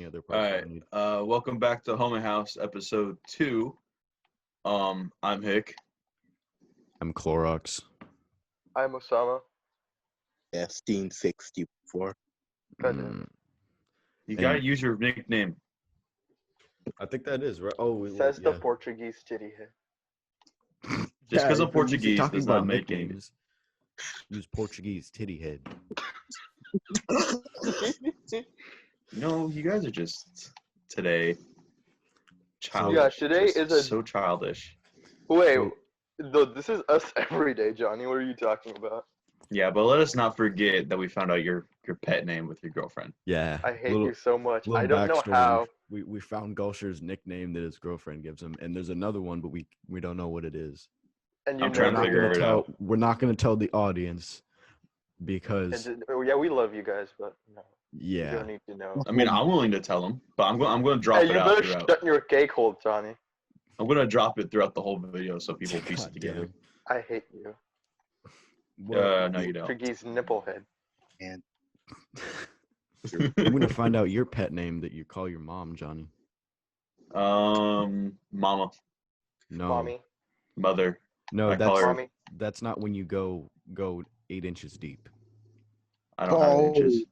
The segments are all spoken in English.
any other All parts right. we need. Welcome back to Home and House episode 2. I'm Hick. I'm Clorox. I'm Osama. 1664. Mm, You gotta And- use your nickname. I think that is right. Oh, Says the yeah. Portuguese titty head. Just because Yeah, I'm Portuguese talking does about not make it. nicknames. Use Portuguese titty head. No, you guys are just today childish. Yeah, today Just is a- so childish. Wait, So- no, this is us every day, Johnny. What are you talking about? Yeah, but let us not forget that we found out your pet name with your girlfriend. Yeah. I hate you so much. Little I don't know backstory. how. We found Gulsher's nickname that his girlfriend gives him, and there's another one, but we don't know what it is. And you I'm know trying to that- figure it out. We're not gonna tell the audience because yeah, we love you guys, but no, you yeah. don't need to know. I mean, I'm willing to tell them, but I'm going to drop Hey, it you out better throughout. shut your cake hole, Johnny. I'm going to drop it throughout the whole video so people piece it God together. I hate you. Well, No, you don't. Portuguese nipplehead. And I'm gonna find out your pet name that you call your mom, Johnny. Mama, No, Mommy. mother. no, I call her. Mommy. that's not when you go 8 inches deep. I don't have inches.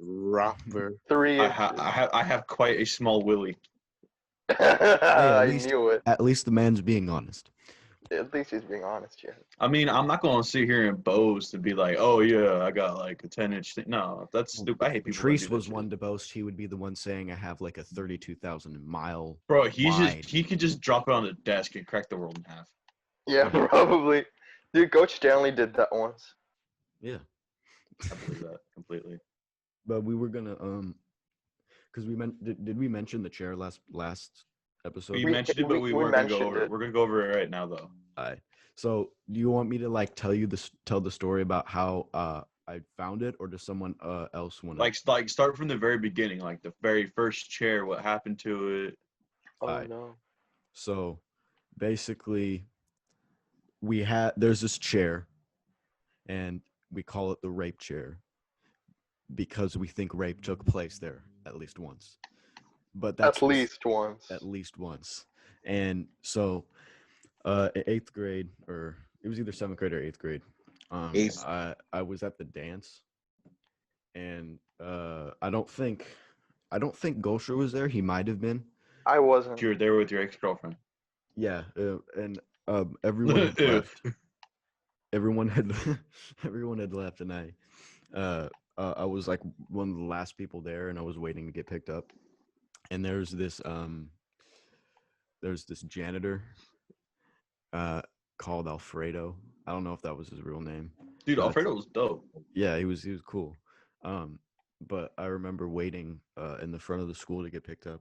rougher. 3 I, inches. I have quite a small willy. I least- knew it. At least the man's being honest. At least he's being honest, yeah. I mean, I'm not going to sit here and boast and be like, oh, yeah, I got like a 10-inch thing. No, that's stupid. I hate people. that Patrice do that was shit. one to boast. He would be the one saying, "I have like a 32,000 mile." Bro, wide. he could just drop it on the desk and crack the world in half. Yeah, probably. Dude, Coach Stanley did that once. Yeah, I believe that completely. but we were gonna because we did we mention the chair last episode? We We- mentioned it, but we we weren't going to go mentioned over it. it. We're going to go over it right now, though. Aye. So, do you want me to like tell the story about how I found it, or does someone else want to? Like start from the very beginning, like the very first chair, what happened to it. Oh, Aye. no. So, basically, there's this chair, and we call it the rape chair because we think rape took place there at least once. But that's At least once. at least once. And so, eighth grade, or it was either 7th grade or 8th grade. Eighth. I was at the dance, and I don't think Gosher was there. He might have been. I wasn't. You were there with your ex-girlfriend. Yeah, and everyone had left. Everyone had everyone had left, and I was like one of the last people there, and I was waiting to get picked up. And there's this janitor called Alfredo. I don't know if that was his real name. Dude, But- Alfredo was dope. Yeah, he was cool. But I remember waiting in the front of the school to get picked up,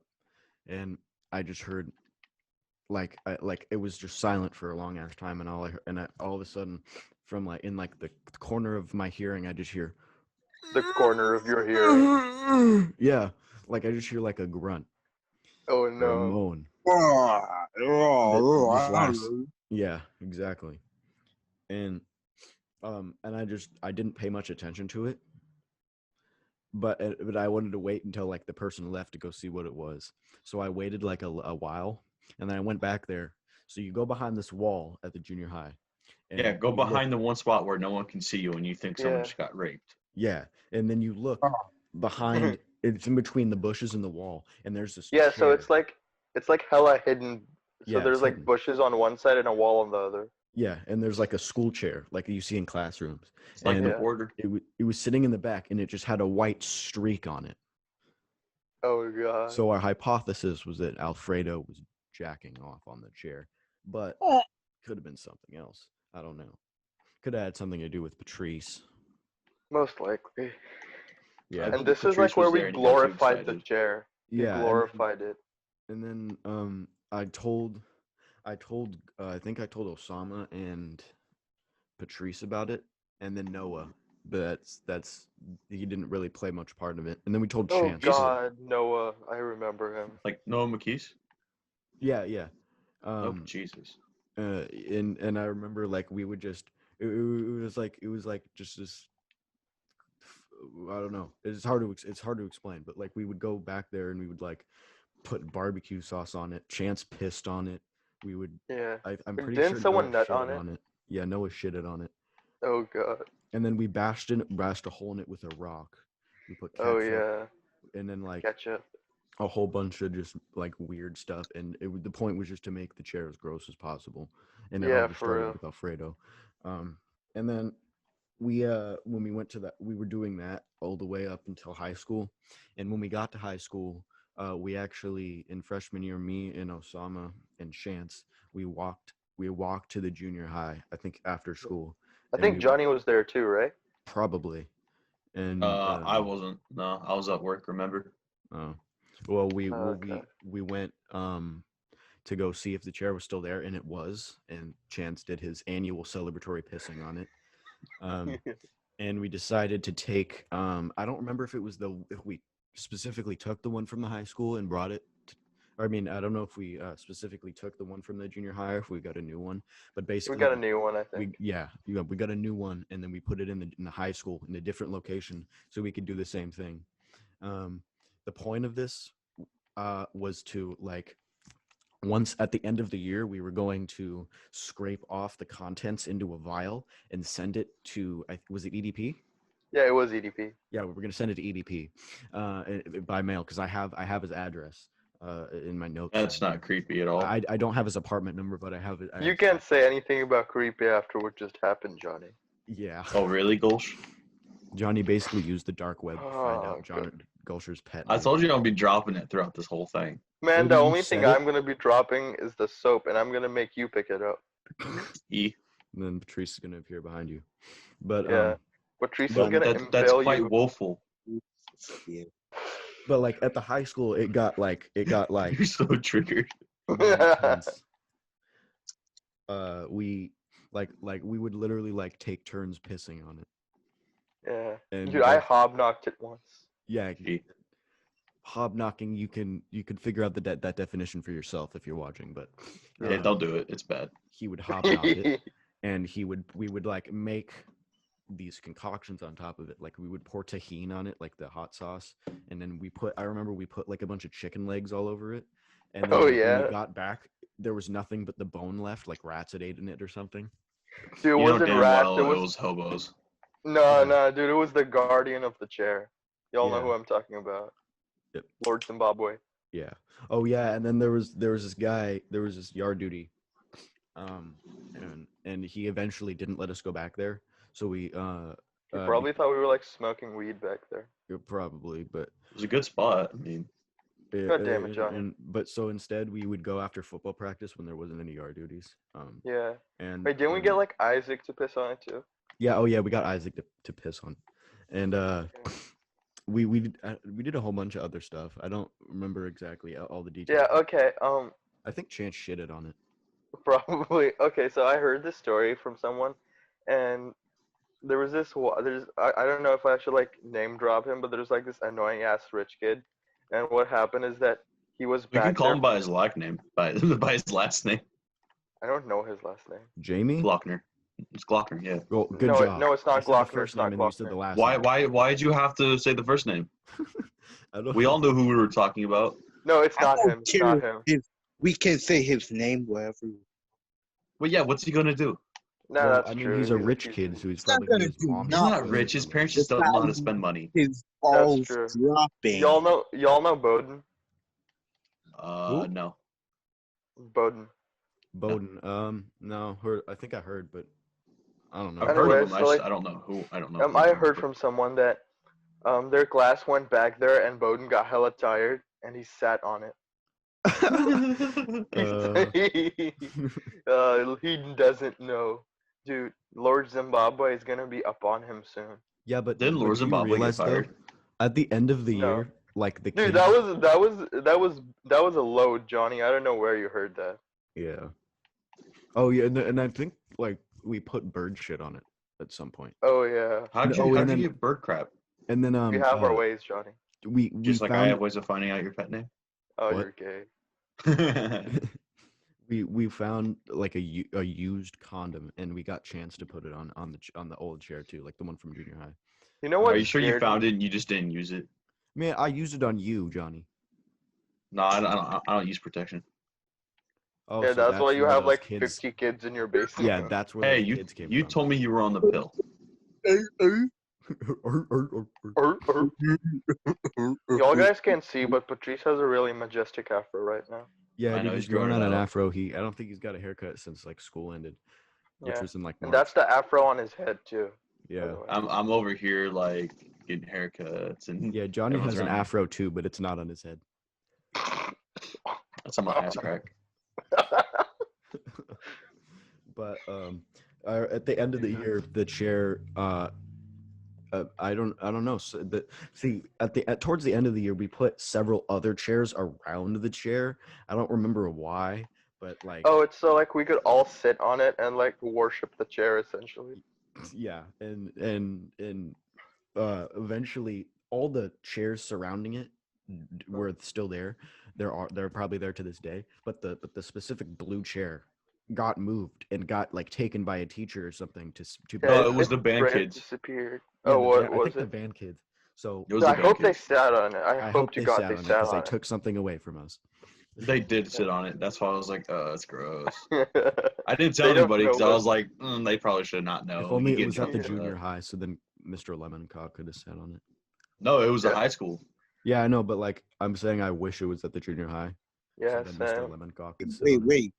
and I just heard like it was just silent for a long ass time, and all of a sudden from like in like the corner of my hearing, I just hear The corner of your hearing. yeah, like I just hear like a grunt Oh, or a no. moan. Oh, Just lasts. Yeah, exactly. And I didn't pay much attention to it. But I wanted to wait until like the person left to go see what it was. So I waited like a while, and then I went back there. So you go behind this wall at the junior high. And Yeah, go you look- behind the one spot where no one can see you and you think someone Yeah. just got raped. Yeah, and then you look behind. It's in between the bushes and the wall, and there's this. Yeah, so chair. it's like hella hidden. So Yeah, there's it's like hidden. bushes on one side and a wall on the other. Yeah, and there's like a school chair, like you see in classrooms. It's like And the Yeah. border. it was sitting in the back, and it just had a white streak on it. Oh, God. So our hypothesis was that Alfredo was jacking off on the chair, but could have been something else. I don't know. Could have had something to do with Patrice. Most likely. Yeah, And think this is Patrice like where was we there and he got too glorified the excited. chair. We yeah. glorified it. And then I told I think I told Osama and Patrice about it, and then Noah. But that's he didn't really play much part of it. And then we told Oh, Chance. God. Noah. I remember him. Like Noah McKees? Yeah, yeah. Oh, Jesus. And I remember like we would just it was like just this I don't know. It's hard to explain, but like we would go back there and we would like put barbecue sauce on it. Chance pissed on it. We would. Yeah. I'm pretty Didn't sure someone Noah nut shitted on it? on it. Yeah, Noah shitted on it. Oh god. And then we bashed a hole in it with a rock. We put Oh ketchup, yeah. and then like Ketchup. a whole bunch of just like weird stuff. And the point was just to make the chair as gross as possible. And it Yeah, already for started real. with Alfredo. And then when we went to that, we were doing that all the way up until high school. And when we got to high school, we actually in freshman year, me and Osama and Chance, we walked to the junior high, I think after school. I And think Johnny was there too, right? probably. And I wasn't. No, I was at work. Remember? oh, well, Okay. we went to go see if the chair was still there, and it was. And Chance did his annual celebratory pissing on it. Um, and we decided to take. I don't remember if we specifically took the one from the high school and brought it. Or I mean, I don't know if we specifically took the one from the junior high, or if we got a new one. But We basically, got a new one, I we think. we got a new one, and then we put it in the high school in a different location, so we could do the same thing. Um, the point of this was to like once at the end of the year we were going to scrape off the contents into a vial and send it to was it EDP? Yeah, it was EDP. Yeah, we were going to send it to EDP by mail because I have his address in my notes. That's not creepy at all. I don't have his apartment number, but I have it. You can't say anything about creepy after what just happened, Johnny. Yeah. Oh, really, Gulch? Johnny basically used the dark web to find Oh, out John Gulcher's pet I name. told you I'd be dropping it throughout this whole thing. Man, Well, the you only thing said it. I'm gonna be dropping is the soap, and I'm gonna make you pick it up. E. And then Patrice is going to appear behind you. But Yeah. Patrice is but gonna That's impale quite you. woeful. Yeah. but like at the high school it got like You're so triggered. intense. We we would literally like take turns pissing on it. Yeah. And Dude, I hobnocked it once. yeah, E. hobnocking, you can figure out that definition for yourself if you're watching, but Yeah, don't do it. It's bad. he would hobnock it, and we would like make these concoctions on top of it. Like we would pour tahini on it, like the hot sauce, and then I remember we put like a bunch of chicken legs all over it, and then Oh, when yeah? we got back there was nothing but the bone left, like rats had eaten it or something. Dude, it You know wasn't damn rats. well It it was was hobos. no, Yeah. no, dude. It was the guardian of the chair. Y'all know Yeah. who I'm talking about. Yep. Lord Zimbabwe. Yeah. Oh yeah, and then there was this guy, there was this yard duty, and he eventually didn't let us go back there. So we You uh, probably thought we were like smoking weed back there. probably, but It was a good spot. I mean, God damn it, Johnny. but so instead we would go after football practice when there wasn't any yard duties. Yeah. And Wait, didn't we get like Isaac to piss on it too? yeah, oh yeah, we got Isaac to piss on, and we did a whole bunch of other stuff. I don't remember exactly all the details. Yeah. Okay. I think Chance shitted on it. Probably. Okay. So I heard this story from someone, and there was I don't know if I should like name drop him, but there's like this annoying ass rich kid, and what happened is that he was you can back call there. him by his last name. By his last name. I don't know his last name. Jamie? Glockner. It's Glockner, yeah. Well, good No, job. no, it's I not said the Glockner. first It's not name and you said the Glockner. last Why name. why'd you have to say the first name? I don't We all knew who we were talking about. No, it's I not don't him. It's care not him. if we can say his name wherever. Well, yeah, what's he gonna do? No, Well, that's I mean, true. he's a rich kid, so he's He's not probably gonna gonna use do mom's He's not nothing. rich. His parents just don't know how to spend money. His balls true. dropping. Y'all know Bowden. No. Bowden. Bowden. No, I think I heard, but I don't know. I've heard of Anyways, him. so, like, I don't know who. I don't know. who I he is, heard but- from someone that their class went back there and Bowden got hella tired and he sat on it. He doesn't know, dude. Lord Zimbabwe is gonna be up on him soon. yeah, but Didn't but Lord do you Zimbabwe get realize, though, fired? at the end of the No. year, like the Dude, kids, that was a load, Johnny. I don't know where you heard that. yeah. Oh yeah, and I think like we put bird shit on it at some point, Oh yeah, How'd Oh, you and then- get bird crap? and then we have our ways, Johnny. we Just like I found have ways of finding out your pet name. Oh, What? you're gay. we found like a used condom, and we got Chance to put it on the old chair too, like the one from junior high. You know what? Are you sure you found it and you just didn't use it? Man, I used it on you, Johnny. No, I don't use protection. Oh, Yeah, so that's why you where have those like kids. 50 kids in your basement. Yeah, that's where Hey, those you kids came you from. told me you were on the pill. Y'all guys can't see, but Patrice has a really majestic afro right now. Yeah, I dude, know, he's he's growing growing out it an out. afro. I don't think he's got a haircut since like school ended, which Yeah, was in like and March. that's the afro on his head too. by Yeah, the way. I'm over here like getting haircuts and yeah. Johnny everyone's has an around me. afro too, but it's not on his head. That's on my ass crack. But at the end of the year, the chair. I don't know. So towards the end of the year, we put several other chairs around the chair. I don't remember why, but like Oh, it's so like we could all sit on it and like worship the chair essentially. yeah, and eventually all the chairs surrounding it were still there. They're probably there to this day, but the specific blue chair got moved and got like taken by a teacher or something to Yeah, No, it was the it's band straight kids. disappeared. yeah, Oh, what I was think the it? band kids. So It was I the band hope they kids. sat on it. I I hope hope to they God sat they on it sat because they on took something away from us. They did sit on it. That's why I was like, it's gross. it. I didn't tell They don't anybody because know I what- was like, they probably should not know. If We only could it get in was at the trouble for junior that. high, so then Mr. Lemoncock could have sat on it. No, it was a Yeah. high school. Yeah, I know, but like I'm saying, I wish it was at the junior high. Yeah, So then Mr. Sam. Lemoncock could sit Wait, on it. wait.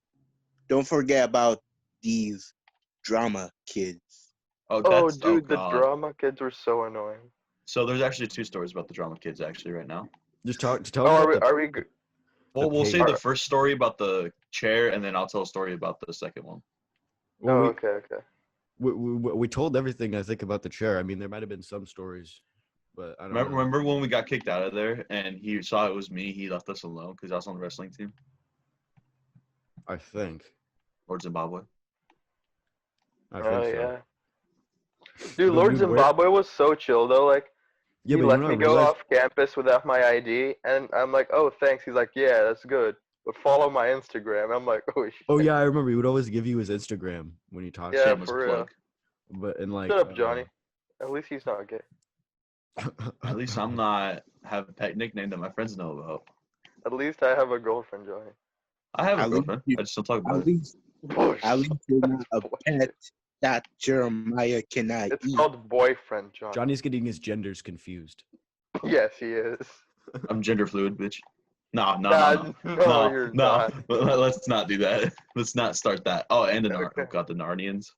Don't forget about these drama kids. Oh, Oh, that's dude, the God. drama kids were so annoying. So there's actually 2 stories about the drama kids actually right now. Just tell Oh, me are about we? the Are we? Good? Well, we'll say Are- the first story about the chair, and then I'll tell a story about the second one. well, Oh, we, okay, okay. we told everything I think about the chair. I mean, there might have been some stories, but I don't know. Remember when we got kicked out of there, and he saw it was me? He left us alone because I was on the wrestling team, I think. Lord Zimbabwe. I Oh think so. yeah. Dude, But Lord dude, where- Zimbabwe was so chill though. Like Yeah, he but let you know, me I go realized. off campus without my ID, and I'm like, oh, thanks. He's like, yeah, that's good. But follow my Instagram. I'm like, oh shit. Oh yeah, I remember. He would always give you his Instagram when he talked. Yeah, Shameless for real. plug. But and like. Shut up, Johnny. At least he's not gay. At least I'm not have a pet nickname that my friends know about. At least I have a girlfriend, Johnny. I have a At least girlfriend. you- I just don't talk about At it. least, at least you're not a Bullshit. pet that Jeremiah cannot It's eat. called boyfriend, Johnny. Johnny's getting his genders confused. Yes, he is. I'm gender fluid, bitch. No, No, you're no. not. Let's not do that. Let's not start that. Oh, and Okay. oh god, the Narnians.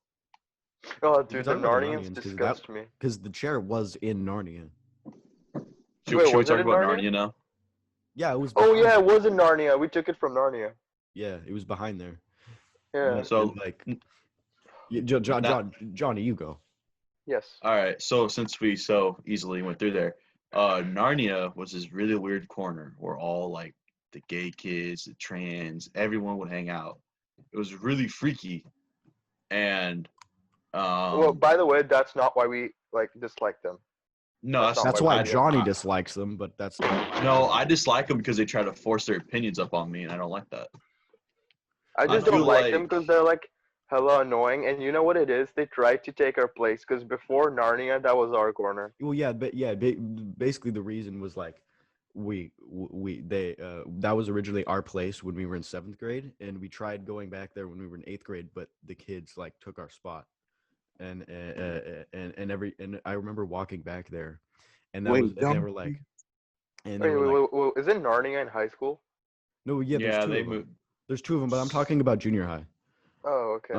Oh, We can dude, the talk about the Narnians Narnians, 'cause disgust me. Because the chair was in Narnia. Should, Wait, should we was it talk in about Narnia? Narnia now? Yeah, it was. Oh behind yeah, it there. was in Narnia. We took it from Narnia. Yeah, it was behind there. Yeah. So- And, like, yeah, Johnny, you go. Yes. All right. So since we so easily went through there, Narnia was this really weird corner where all like the gay kids, the trans, everyone would hang out. It was really freaky, and Well, by the way, that's not why we like dislike them. no, that's not That's why why we- Johnny dislikes them, but that's No, I dislike them because they try to force their opinions up on me, and I don't like that. I just I don't feel like them like- because they're like hella annoying. And you know what it is? They tried to take our place because before Narnia, that was our corner. Well, yeah, but yeah, basically the reason was like that was originally our place when we were in 7th grade, and we tried going back there when we were in 8th grade, but the kids like took our spot, and I remember walking back there, and Wait, and they were like, and they Wait, were like, wait, is it Narnia in high school? no, yeah, there's Yeah, two they of them. moved. There's 2 of them, but I'm talking about junior high. Oh, okay.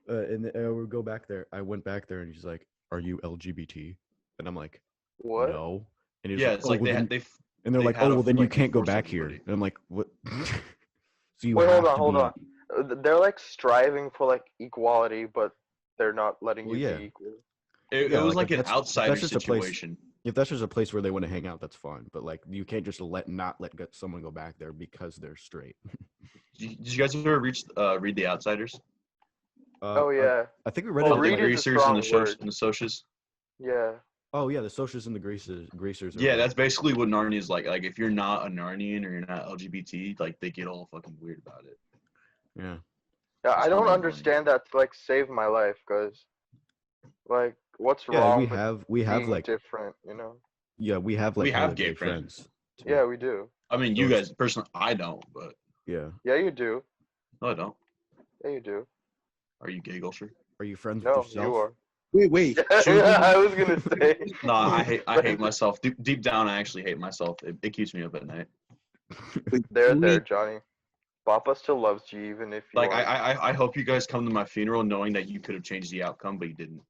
And we go back there. I went back there, and he's like, "Are you LGBT?" And I'm like, What? "No." And he's Yeah, like, it's "Oh, like well, they then-" had they. and they're they like, had "Oh, to, well, then you like, can't go force back here." everybody. And I'm like, "What?" So you Wait, have hold to on. be- They're like striving for like equality, but they're not letting Well, you yeah. be equal. It Yeah, was like, like if an that's outsider just a place- situation. If that's just a place where they want to hang out, that's fine. But like, you can't just not let someone go back there because they're straight. Did you guys ever read The Outsiders? Oh yeah, I think we read Well, it. The At, read like, is a greasers and strong the shows word. and the socias. yeah. oh yeah, the socials and the greasers. Are Yeah, like- that's basically what Narnia is like. Like if you're not a Narnian or you're not LGBT, like they get all fucking weird about it. yeah. Yeah, It's I don't really understand that to like save my life, cause like what's Yeah, wrong we with have being like different, you know? we have We like have hella gay gay friends. too. Yeah, we do. I mean, you Those- guys personally, I don't, but Yeah. Yeah, you do. no, I don't. Yeah, you do. Are you gay, Gulcher? Are you friends with No, yourself? you are. Wait. I was gonna say. No, I hate myself. Deep down, I actually hate myself. It keeps me up at night. Wait, There, wait. Johnny. Papa still loves you, even if you Like are. I hope you guys come to my funeral knowing that you could have changed the outcome, but you didn't.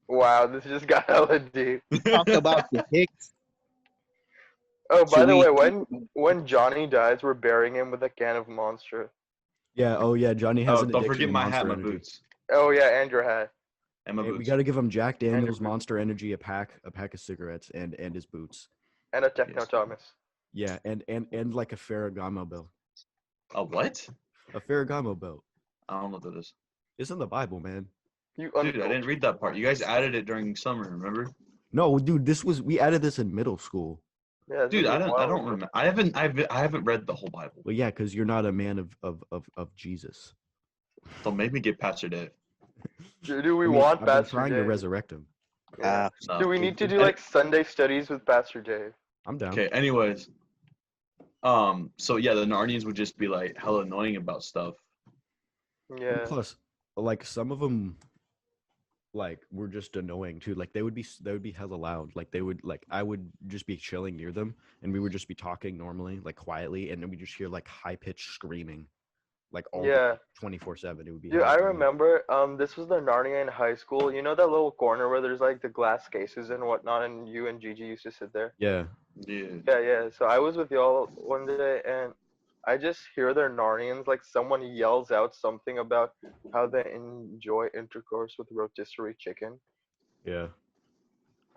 Wow, this just got hella deep. Talk about the Hicks. Oh, by Should the we? way, when Johnny dies, we're burying him with a can of Monster. Yeah. Oh yeah. Johnny has Oh, an don't addiction forget to my hat, Monster my Energy. boots, Oh yeah, and your hat. and my Hey, we boots. got to give him Jack Daniels, boots. Monster Energy, a pack of cigarettes, and his boots. And a Techno Yes. Thomas. Yeah, and like a Ferragamo belt. A what? A Ferragamo belt. I don't know what that is. It's in the Bible, man. You Dude, I didn't uncultured read that part. You guys swine. added it during summer, remember? No, dude, we added this in middle school. Yeah, this Dude, is a I while don't ago. remember. I haven't read the whole Bible. Well, yeah, because you're not a man of Jesus. Don't make me get Pastor Dave. Do we I mean, want I've been Pastor trying to Dave? resurrect him. Yeah. No. Do we need to do And- like Sunday studies with Pastor Dave? I'm down. Okay, anyways. So yeah, the Narnians would just be like hella annoying about stuff. And Yeah. plus, like some of them, like were just annoying too. Like they would be hella loud. Like they would like I would just be chilling near them, and we would just be talking normally, like quietly, and then we just hear like high pitched screaming, like all Yeah. 24/7. It would be. Dude, hella I annoying. remember this was the Narnia in high school. You know that little corner where there's like the glass cases and whatnot, and you and Gigi used to sit there? Yeah. Yeah. Yeah. So I was with y'all one day, and I just hear their Narnians, like someone yells out something about how they enjoy intercourse with rotisserie chicken. Yeah.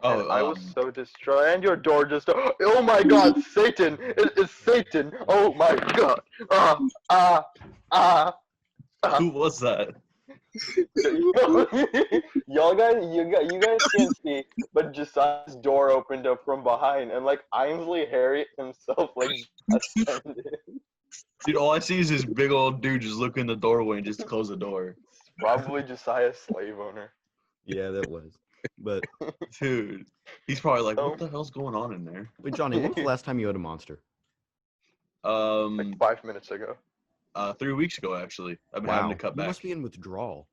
And Oh, I was so distraught. And your door just, oh my god, Satan! It's Satan! Oh my god! Ah, ah, ah. who was that? you guys can't see, but Josiah's door opened up from behind, and like Ainsley Harriet himself, like ascended. Dude, all I see is this big old dude just look in the doorway and just close the door. Probably Josiah's slave owner. Yeah, that was. But Dude, he's probably like, Oh. what the hell's going on in there? wait, Johnny, when was the last time you had a monster? Like 5 minutes ago. 3 weeks ago actually. I've been having to cut you back. must be in withdrawal.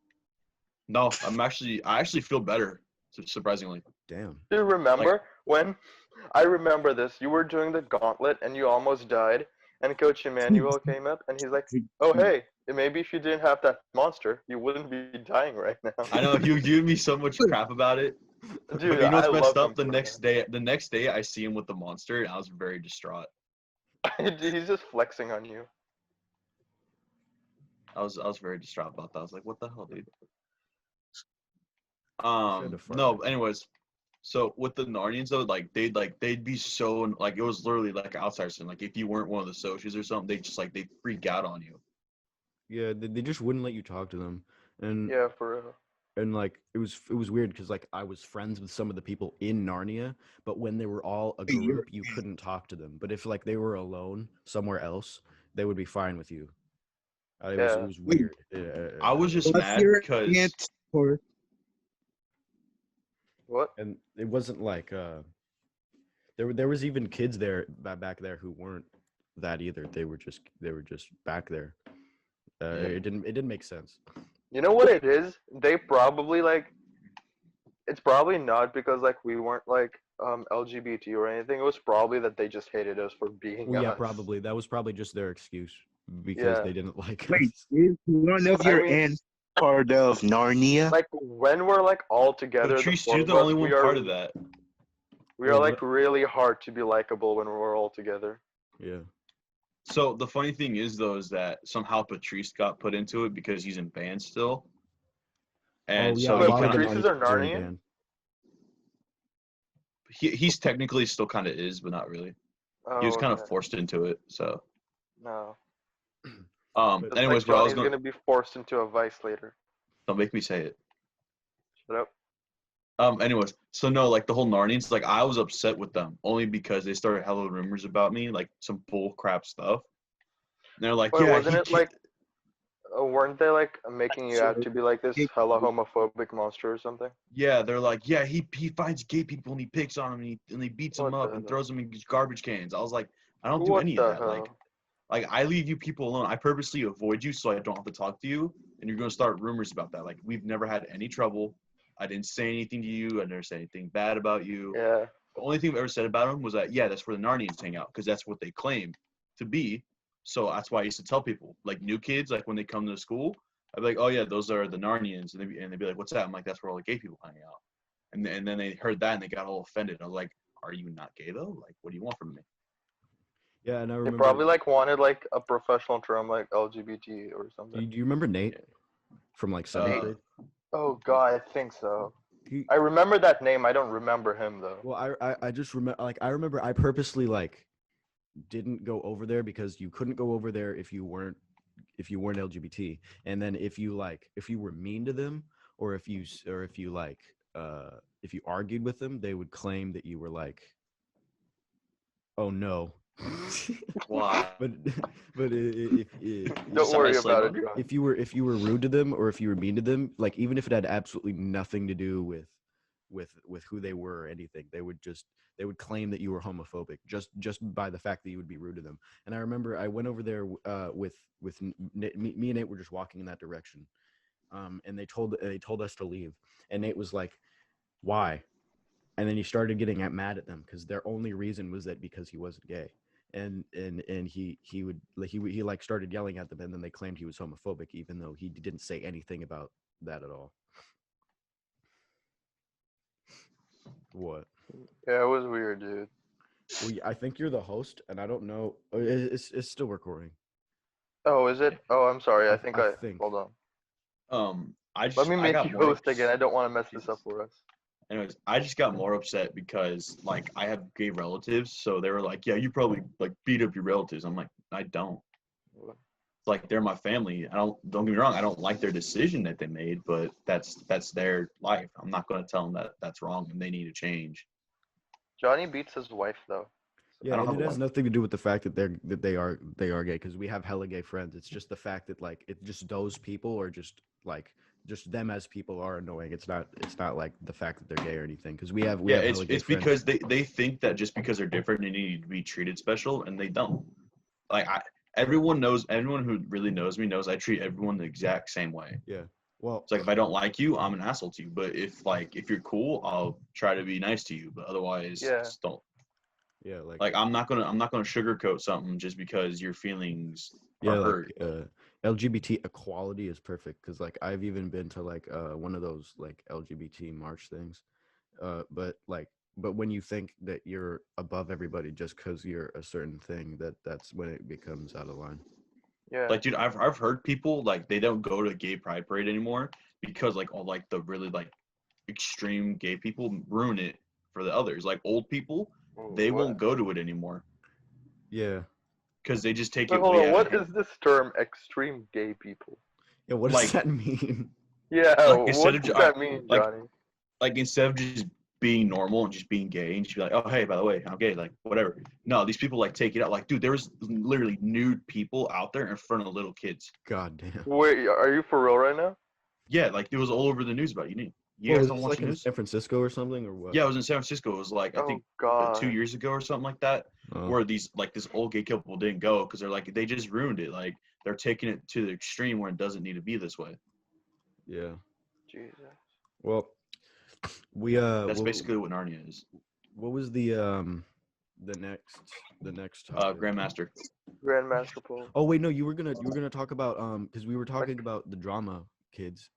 No, I actually feel better, surprisingly. Damn. Do you remember when? I remember this. You were doing the gauntlet and you almost died, and Coach Emmanuel came up and he's like, "Oh hey, maybe if you didn't have that monster, you wouldn't be dying right now." I know you gave me so much crap about it. Dude, But you know I what's messed love up? The him next day, I see him with the monster, and I was very distraught. He's just flexing on you. I was very distraught about that. I was like, what the hell, dude? to fart. No. Anyways, so with the Narnians though, they'd be so like it was literally like outsiders, and like if you weren't one of the socials or something, they'd freak out on you. Yeah, they just wouldn't let you talk to them, and Yeah, for real. and like it was weird because like I was friends with some of the people in Narnia, but when they were all a Hey, you're- group, you couldn't talk to them. But if like they were alone somewhere else, they would be fine with you. It Yeah. was weird. I was just What's mad your because aunt or What? and it wasn't like there was even kids there back there who weren't that either. They were just back there. It didn't make sense. You know what it is? They probably like. It's probably not because like we weren't like LGBT or anything. It was probably that they just hated us for being Well, yeah, us. probably that was probably just their excuse because Yeah. they didn't like wait? us. Is one of I your mean- aunt part of Narnia? Like when we're like all together, Patrice, the you're four the of us, only one we are part of that. we are Wait, like really hard to be likable when we're all together. Yeah. So the funny thing is though is that somehow Patrice got put into it because he's in band still. And Oh yeah, so a Wait, lot of the Patrice is Narnia our kids are in Narnian? band. he's technically still kind of is, but not really. Oh, He was kind okay. of forced into it. So No. It's anyways, like bro, I was Johnny's gonna be forced into a vice later. don't make me say it. Shut up. Anyways, so no, like the whole Narnians, like I was upset with them only because they started hella rumors about me, like some bull crap stuff. And they're like, Wait, yeah, wasn't it like weren't they like making you out to be like this Gay hella people. homophobic monster or something? Yeah, they're like, yeah, he finds gay people and he picks on them and he beats them What up the and hell? throws them in garbage cans. I was like, I don't do What any of the that. hell? Like I leave you people alone. I purposely avoid you so I don't have to talk to you. And you're gonna start rumors about that. Like we've never had any trouble. I didn't say anything to you. I never said anything bad about you. Yeah. The only thing I've ever said about him was that yeah, that's where the Narnians hang out because that's what they claim to be. So that's why I used to tell people, like new kids, like when they come to school, I'd be like, oh yeah, those are the Narnians, and they'd be like, what's that? I'm like, that's where all the gay people hang out. And then they heard that and they got all offended. I was like, are you not gay though? Like, what do you want from me? Yeah, and I They remember. probably like wanted like a professional term like LGBT or Do something. you remember Nate from like seventh Uh, grade? Oh god, I think so. He, I remember that name. I don't remember him though. well, I just remember like I remember I purposely like didn't go over there because you couldn't go over there if you weren't LGBT. And then if you were mean to them or if you like if you argued with them, they would claim that you were like, oh no. why? but Don't Sorry, worry slave about it, owner? John. if you were rude to them or if you were mean to them, like even if it had absolutely nothing to do with who they were or anything, they would claim that you were homophobic just by the fact that you would be rude to them. And I remember I went over there with me and Nate were just walking in that direction, and they told us to leave, and Nate was like, why? And then he started getting mad at them because their only reason was that because he wasn't gay. And he like started yelling at them, and then they claimed he was homophobic even though he didn't say anything about that at all. What? Yeah, it was weird, dude. Well, I think you're the host, and I don't know. It's still recording. Oh, is it? Oh, I'm sorry. I I think. think. Hold on. I Let me make got you more host again. I don't want to mess this up Jesus. for us. Anyways, I just got more upset because like I have gay relatives, so they were like, yeah, you probably like beat up your relatives. I'm like, I don't. Like they're my family. Don't get me wrong, I don't like their decision that they made, but that's their life. I'm not going to tell them that that's wrong and they need to change. Johnny beats his wife though. Yeah, I don't and have it a has wife. nothing to do with the fact that they are gay, because we have hella gay friends. It's just the fact that like it's just those people are just them as people are annoying. It's not like the fact that they're gay or anything, because we have Yeah, hella gay it's friends. because they think that just because they're different they need to be treated special and they don't. Like everyone who really knows me knows I treat everyone the exact same way. Yeah. Well, It's like if I don't like you, I'm an asshole to you. But if you're cool, I'll try to be nice to you. But otherwise, Yeah. just don't. yeah, like Like I'm not gonna sugarcoat something just because your feelings yeah, are like hurt. LGBT equality is perfect, because like I've even been to like one of those like LGBT march things, but when you think that you're above everybody just because you're a certain thing, that's when it becomes out of line. Yeah. Like, dude, I've heard people like they don't go to a gay pride parade anymore because like all like the really like extreme gay people ruin it for the others. Like old people, they What? won't go to it anymore Yeah. because they just take Wait, it hold way on. out of What hand. is this term, extreme gay people? Yeah, what does Like- that mean? Yeah. Like, instead What of does ju- that mean, like- Johnny? Like instead of just being normal and just being gay and just be like, oh hey, by the way, I'm gay, like whatever. No, these people like take it out. Like, dude, there was literally nude people out there in front of little kids. God damn. Wait, are you for real right now? Yeah, like it was all over the news about it. You Well, guys was don't this watch like the in news? San Francisco or something, or what? Yeah, it was in San Francisco. It was like I Oh think God. 2 years ago or something like that, Oh. where this old gay couple didn't go because they're like they just ruined it. Like they're taking it to the extreme where it doesn't need to be this way. Yeah. Jesus. Well, we That's what, basically what Narnia is. what was the next topic? Grandmaster. Grandmaster Pole. Oh wait, no, you were gonna talk about because we were talking about the drama kids.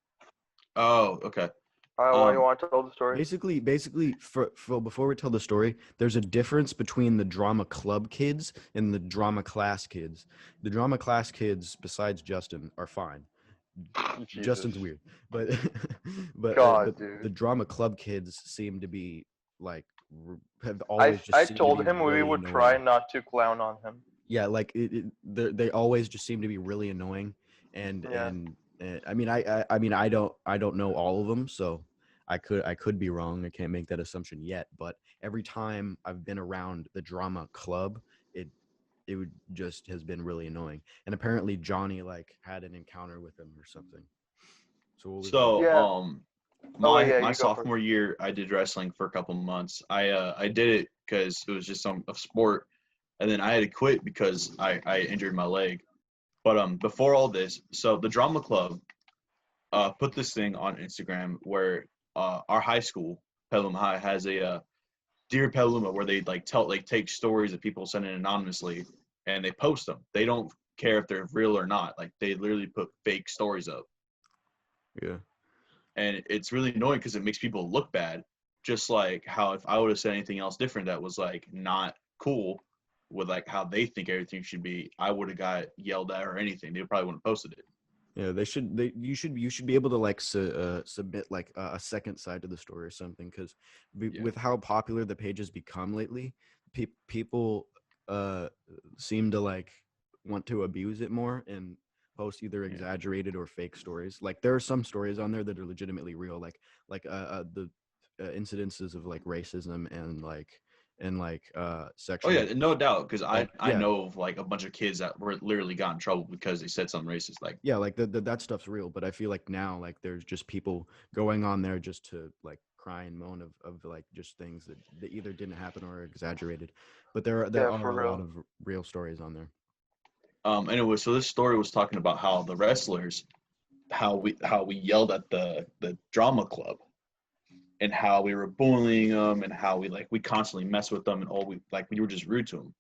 Oh, okay. You want to tell the story? Basically, for before we tell the story, there's a difference between the drama club kids and the drama class kids. The drama class kids, besides Justin, are fine. Justin's Jesus. weird, but but God, the dude. drama club kids seem to be like have always just I seemed to told be him we really would annoying. try not to clown on him. Yeah, like they always just seem to be really annoying, and Yeah. I mean I don't know all of them, so I could be wrong. I can't make that assumption yet, but every time I've been around the drama club, it would just has been really annoying. And apparently Johnny like had an encounter with him or something. So what was that? So, Yeah. Oh wait, yeah, my you go first. sophomore year, I did wrestling for a couple months. I did it because it was just a sport, and then I had to quit because I injured my leg. But before all this, so the drama club put this thing on Instagram where our high school, Pelham High, has a Dear Petaluma where they take stories that people send in anonymously and they post them. They don't care if they're real or not. Like they literally put fake stories up, Yeah. and it's really annoying because it makes people look bad. Just like how if I would have said anything else different that was like not cool with like how they think everything should be, I would have got yelled at or anything. They probably wouldn't have posted it. Yeah, you should be able to like submit like a second side to the story or something because Yeah. with how popular the page has become lately, people seem to like want to abuse it more and post either Yeah. exaggerated or fake stories. Like there are some stories on there that are legitimately real, like the incidences of like racism and Oh sexual. yeah, no doubt. Because Like I know of like a bunch of kids that were literally got in trouble because they said something racist. Like yeah, like that stuff's real, but I feel like now like there's just people going on there just to like cry and moan of like just things that either didn't happen or are exaggerated, but there Yeah, are for a lot real. of real stories on there. anyway, so this story was talking about how the wrestlers, how we yelled at the drama club and how we were bullying them and how we constantly mess with them and all we were just rude to them,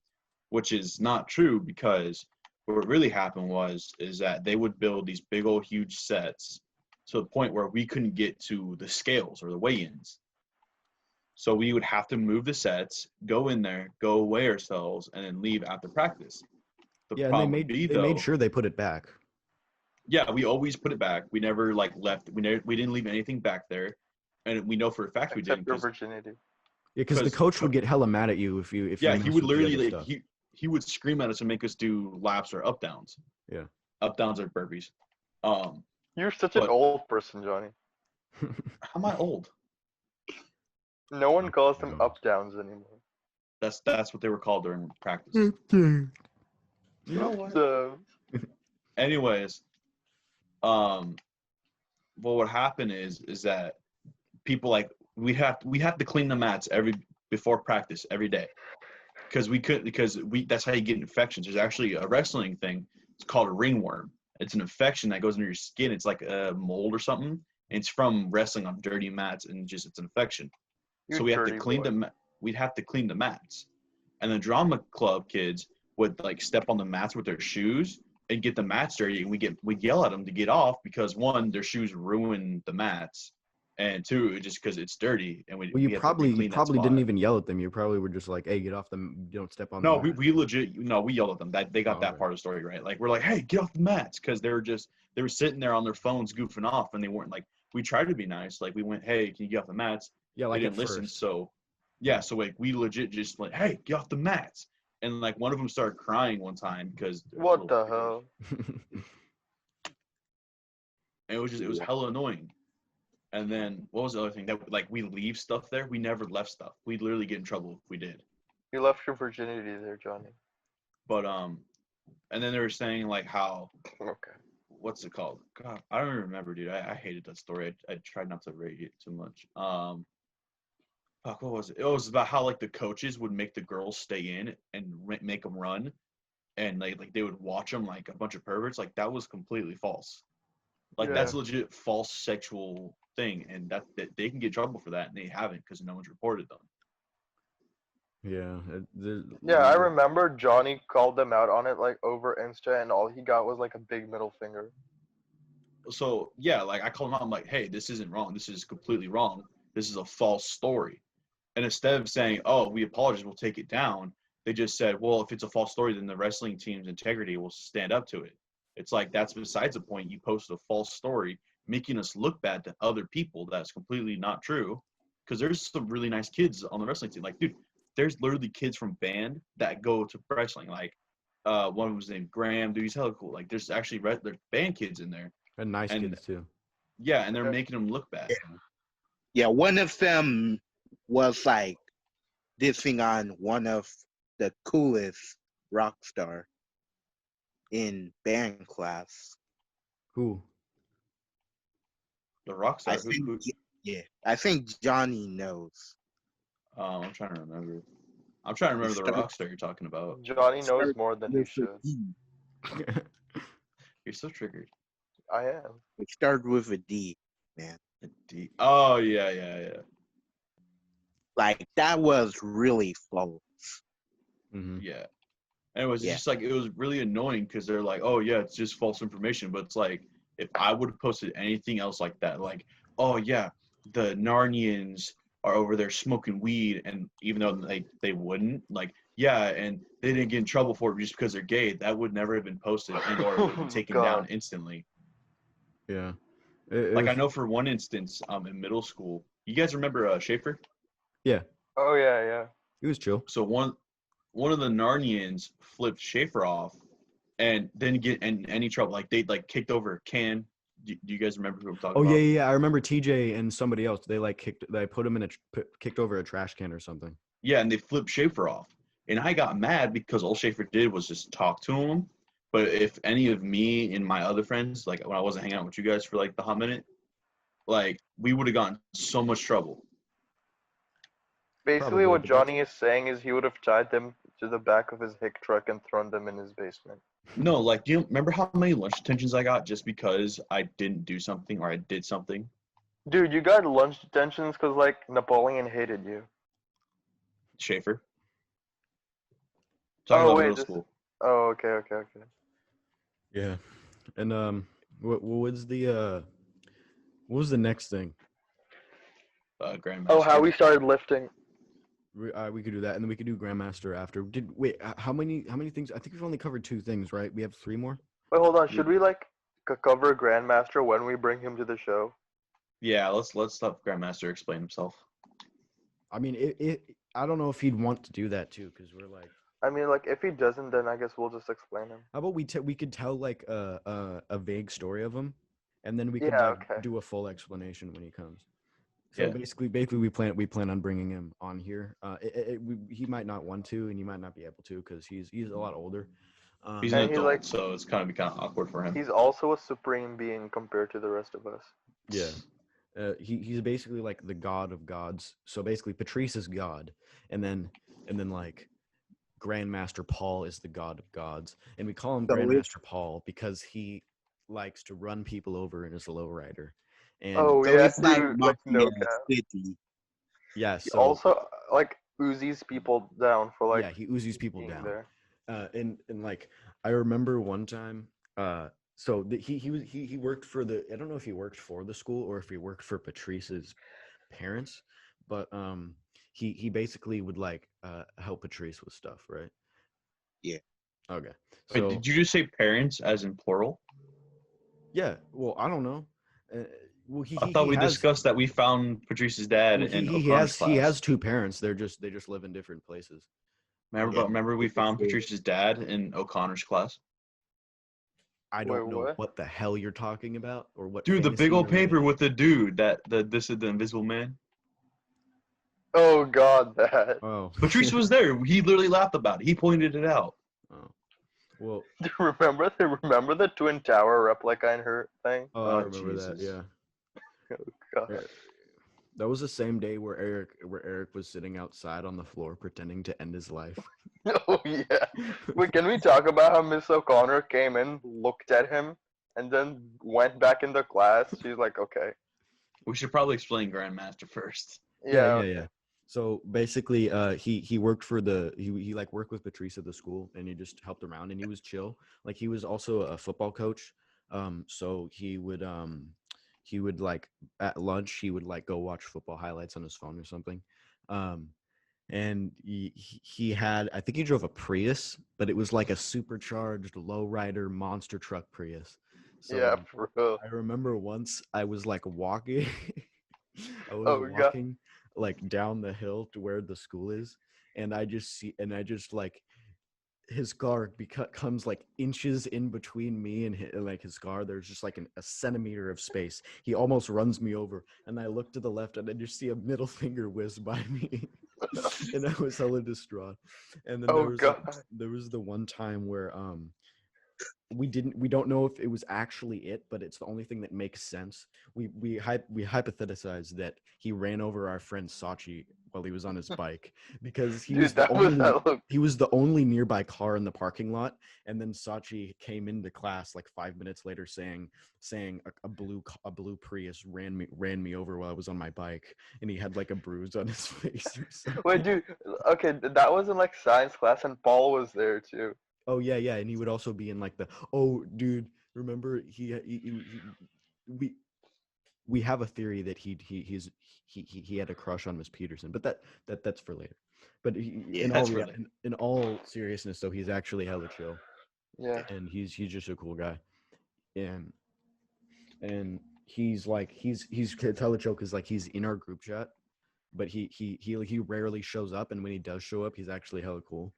which is not true because what really happened is that they would build these big old huge sets to the point where we couldn't get to the scales or the weigh-ins. So we would have to move the sets, go in there, go weigh ourselves, and then leave after practice. The Yeah, and problem would be they made though, sure they put it back. yeah, we always put it back. We never left. We didn't leave anything back there, and we know for a fact we Except didn't your virginity. Yeah, because the coach would get hella mad at you if you yeah, he mess would with the literally other stuff. he would scream at us and make us do laps or up downs. Yeah. Up downs or burpees. Um, You're such an but old person, Johnny. how am I old? No one calls them Jones. up downs anymore. That's what they were called during practice. You know what? So Anyways, well, what happened is that people we have to clean the mats before practice every day because that's how you get infections. There's actually a wrestling thing. It's called a ringworm. It's an infection that goes into your skin. It's like a mold or something. And it's from wrestling on dirty mats and just it's an infection. you So we have to dirty clean boy. we'd have to clean the mats. And the drama club kids would step on the mats with their shoes and get the mats dirty, and we'd yell at them to get off because one, their shoes ruin the mats, and two, just because it's dirty and Well, we have to you re-clean that probably didn't spot. even yell at them. You probably were just like, "Hey, get off them! Don't step on the No, mat." we legit no, we yelled at them. That they got Oh, that okay. part of the story right. Like we're like, hey, get off the mats because they were sitting there on their phones goofing off, and they weren't like. We tried to be nice. Like we went, hey, can you get off the mats? Yeah, They like at didn't listen. first. So yeah, so we legit just like, hey, get off the mats. And one of them started crying one time because What the hell? and it was hella annoying. And then what was the other thing that we leave stuff there? We never left stuff. We'd literally get in trouble if we did. You left your virginity there, Johnny. But and then they were saying how Okay. what's it called? God, I don't even remember, dude. I hated that story. I tried not to rate it too much. Fuck, what was it? It was about how the coaches would make the girls stay in and make them run, and they would watch them like a bunch of perverts. Like that was completely false. That's Yeah. a legit false sexual thing, and that they can get in trouble for that, and they haven't because no one's reported them. Yeah. Yeah, I remember Johnny called them out on it over Insta, and all he got was a big middle finger. So yeah, I called them out. I'm like, hey, this isn't wrong. This is completely wrong. This is a false story. And instead of saying, oh, we apologize, we'll take it down, they just said, well, if it's a false story, then the wrestling team's integrity will stand up to it. It's that's besides the point. You posted a false story, making us look bad to other people. That's completely not true. Because there's some really nice kids on the wrestling team. Dude, there's literally kids from band that go to wrestling. One of them was named Graham. Dude, he's hella cool. There's actually there's band kids in there. and nice And kids too. yeah, and they're Yeah. making them look bad. Yeah, one of them was dissing on one of the coolest rock star. in band class. Who? The I Rockstar. think, Who? yeah, I think Johnny knows. I'm trying to remember. I'm trying to It remember the starts Rockstar you're talking about. Johnny knows start more than he with a should. D. You're so triggered. I am. It started with a D, man. A D. Oh yeah. Like that was really false. Hmm. Yeah. And it was Yeah. just like it was really annoying because they're like, oh yeah, it's just false information. But it's like if I would have posted anything else like that, like, oh yeah, the Narnians are over there smoking weed, and even though they wouldn't, like, yeah, and they didn't get in trouble for it just because they're gay, that would never have been posted and or it would have been Oh taken down God. instantly. Yeah. It Like I was, know for one instance, in middle school, you guys remember Schaefer? yeah, Oh yeah. he was chill. So one of the Narnians flipped Schaefer off and didn't get in any trouble. Like they like kicked over a can. Do you guys remember who I'm talking Oh yeah, about? yeah, yeah. I remember TJ and somebody else. They like they put him in kicked over a trash can or something. Yeah, and they flipped Schaefer off. And I got mad because all Schaefer did was just talk to him. But if any of me and my other friends, like when I wasn't hanging out with you guys for like the hot minute, like we would have gotten so much trouble. Basically, Probably, what but that's Johnny is saying is he would have tied them to the back of his hick truck and thrown them in his basement. No, like do you remember how many lunch detentions I got just because I didn't do something or I did something? Dude, you got lunch detentions because like Napoleon hated you. Schaefer. Talking Oh about wait, middle this. school. Oh okay. yeah. And what was the next thing? Grandmaster. Oh, how we started lifting. We could do that, and then we could do Grandmaster after. How many things? I think we've only covered 2 things, right? We have 3 more. Wait, hold on. Should we like cover Grandmaster when we bring him to the show? Yeah, let's let Grandmaster explain himself. I mean, I don't know if he'd want to do that too, because we're like, I mean, like if he doesn't, then I guess we'll just explain him. how about we could tell like a vague story of him, and then we could Yeah. like Okay. do a full explanation when he comes. So Yeah. basically we plan on bringing him on here. He might not want to, and he might not be able to because he's a lot older. He's an And he's adult, like, so it's kind of awkward for him. he's also a supreme being compared to the rest of us. Yeah. He's basically like the god of gods. So basically Patrice is God, and then like Grandmaster Paul is the god of gods. And we call him So it's Grandmaster Paul because he likes to run people over in his lowrider. And Oh so yeah, it's like dude. Like no Mafia cap. City. yeah, He so also like Uzis people down for like yeah, he oozes people being down. there. And like I remember one time so he worked for I don't know if he worked for the school or if he worked for Patrice's parents, but he basically would like help Patrice with stuff, right? Yeah. Okay. Wait, So did you just say parents as in plural? yeah, well, I don't know. Well, I thought we discussed that we found Patrice's dad well, in O'Connor's he class. has 2 parents. They just live in different places. Remember, Yeah. remember we For found sure. Patrice's dad in O'Connor's class? I Wait, don't know what? what the hell you're talking about or what Dude, the big fantasy old you're paper living with the dude this is the Invisible Man. Oh God, that. in. Oh. Patrice was there. He literally laughed about it. He pointed it out. Oh. Well, Do you remember the Twin Tower replica in her thing? oh, I Oh, remember that. Jesus. Yeah. God. Yeah. That was the same day where Eric was sitting outside on the floor pretending to end his life. Oh yeah. Wait, can we talk about how Miss O'Connor came in, looked at him, and then went back into class? She's like, okay. We should probably explain Grandmaster first. Yeah. So basically, he worked for he like worked with Patrice at the school, and he just helped around, and he was chill. Like he was also a football coach. So he would like at lunch he would like go watch football highlights on his phone or something. And he had, I think he drove a Prius, but it was like a supercharged lowrider monster truck Prius. So Yeah, for real. I remember once I was like walking, I was Oh God. walking like down the hill to where the school is, and I just like his car comes like inches in between me and like his car. There's just like a centimeter of space. He almost runs me over, and I look to the left and I just see a middle finger whiz by me. And I was hella distraught. And then Oh God. there was the one time where we don't know if it was actually it, but it's the only thing that makes sense. We hypothesized that he ran over our friend Sachi while he was on his bike because Dude, that was hella. he was the only nearby car in the parking lot, and then Sachi came into class like 5 minutes later saying a blue Prius ran me over while I was on my bike, and he had like a bruise on his face or something. Wait, dude. Okay, that was in like science class, and Paul was there too. Oh yeah, yeah, and he would also be in like the dude. Remember we have a theory that he had a crush on Miss Peterson, but that's for later. But Yeah, that's for later. in all seriousness, though, he's actually hella chill, Yeah. and he's just a cool guy, and he's like he's hella chill because like he's in our group chat, but he rarely shows up, and when he does show up, he's actually hella cool.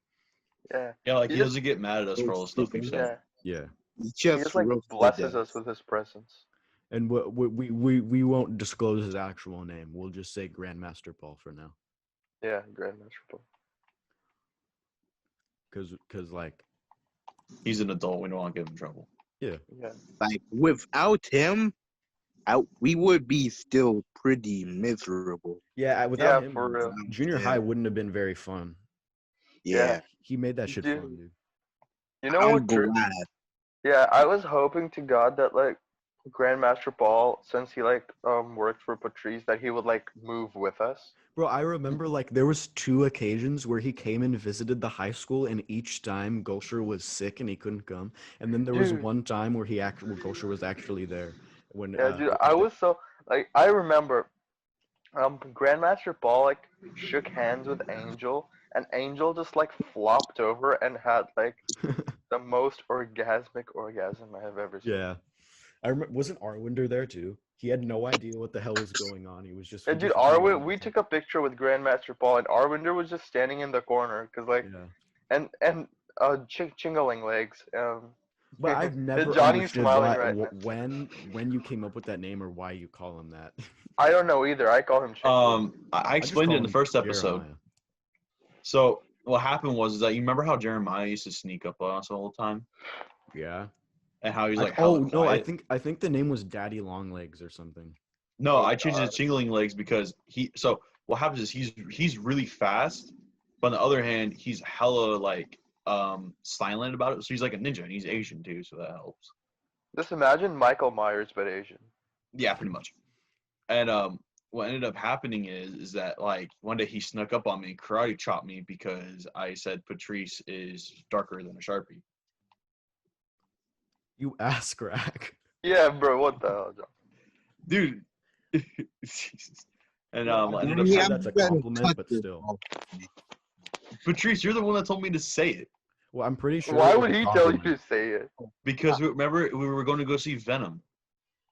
Yeah. Yeah, like He he just- doesn't get mad at us for all the stuff we've said. Yeah. Yeah, he He just just like roasted blesses us. us with his presence. and we won't disclose his actual name. We'll just say Grandmaster Paul for now, Yeah, Grandmaster Paul. because like He's an adult. We don't want to get him in trouble. Yeah. Like without him, we would be still pretty miserable. yeah, without Yeah, him, for real. junior Yeah. high wouldn't have been very fun. Yeah, He made that shit Dude. fun, dude. You know I'm what? glad. Yeah, I was hoping to God that like Grandmaster Paul, since he like worked for Patrice, that he would like move with us. Bro, I remember like there was 2 occasions where he came and visited the high school, and each time Gulsher was sick and he couldn't come. And then there was Dude. one time where Gulsher was actually there. When Yeah, dude, I was so like I remember Grandmaster Paul like shook hands with Angel, and Angel just like flopped over and had like the most orgasmic orgasm I have ever seen. yeah, I remember. Wasn't Arwinder there too? He had no idea what the hell was going on. He was just Yeah, he dude, just knew Arwin, what we was took a picture with Grandmaster Paul, and Arwinder was just standing in the corner, cause like, yeah. and Chingaling legs. But I've never Johnny's understood smiling why right now. when you came up with that name or why you call him that. I don't know either. I call him Chingaling. I just explained call it in the him first episode. Jeremiah. So what happened was that you remember how Jeremiah used to sneak up on us all the time, Yeah. and how he's I- like hella oh no, I quiet? think the name was Daddy Longlegs or something. No, Oh, I changed it God. to Jingling Legs because he. So what happens is he's really fast, but on the other hand, he's hella like silent about it. So he's like a ninja, and he's Asian too, so that helps. Just imagine Michael Myers but Asian. Yeah, pretty much. And what ended up happening is that like one day he snuck up on me and karate chopped me because I said Patrice is darker than a Sharpie. You ass crack. Yeah, bro. What the hell, John? Dude. Jesus. And No, I I ended don't up know saying, if that's a better compliment, cut but this still. off. Patrice, you're the one that told me to say it. Well, I'm pretty sure. Why it was would a he tell you compliment. to say it? Because remember we were going to go see Venom.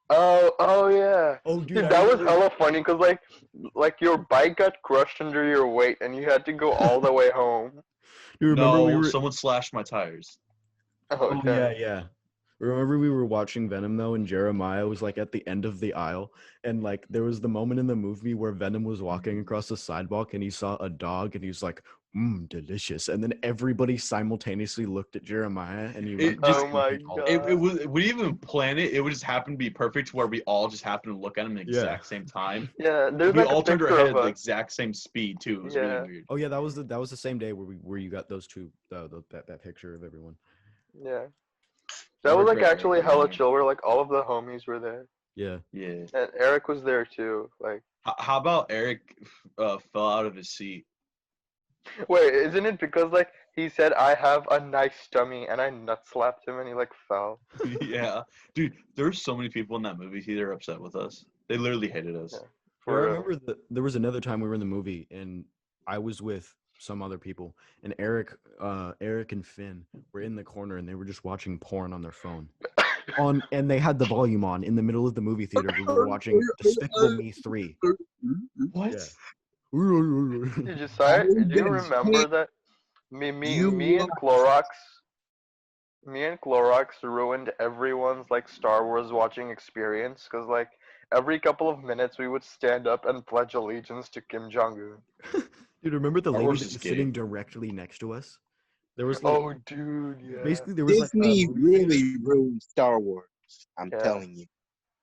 Oh yeah. Oh, Dude, I that was remember- hella funny because like your bike got crushed under your weight and you had to go all the way home. You remember No, we were? someone slashed my tires. Oh yeah. Remember we were watching Venom though, and Jeremiah was like at the end of the aisle, and like there was the moment in the movie where Venom was walking across the sidewalk and he saw a dog and he's like, delicious. And then everybody simultaneously looked at Jeremiah and he It went, just- Oh my all- God. It was we didn't even plan it. It would just happen to be perfect where we all just happened to look at him at the Yeah. exact same time. Yeah, there's We like all a turned our picture head of at the us. exact same speed too. It was Yeah. really weird. Oh yeah, that was the same day where you got those two that picture of everyone. Yeah. That was Worked like right actually there. hella chill where like all of the homies were there. Yeah. Yeah. And Eric was there too. Like How about Eric fell out of his seat? wait, isn't it because like he said I have a nice tummy and I nut slapped him and he like fell? Yeah, dude. There were so many people in that movie theater upset with us. They literally hated us. Yeah. Yeah, I For real. remember there was another time we were in the movie and I was with some other people and Eric and Finn were in the corner and they were just watching porn on their phone. And they had the volume on in the middle of the movie theater. We were watching Despicable Me 3. What? Yeah. Did you say? Do you remember that me and Clorox ruined everyone's like Star Wars watching experience because like every couple of minutes we would stand up and pledge allegiance to Kim Jong-un. Dude, remember the Star lady Wars that is was gay. sitting directly next to us? There was like Oh, dude, yeah. basically there was like a Disney movie theater. really ruined Star Wars. I'm Yeah. telling you.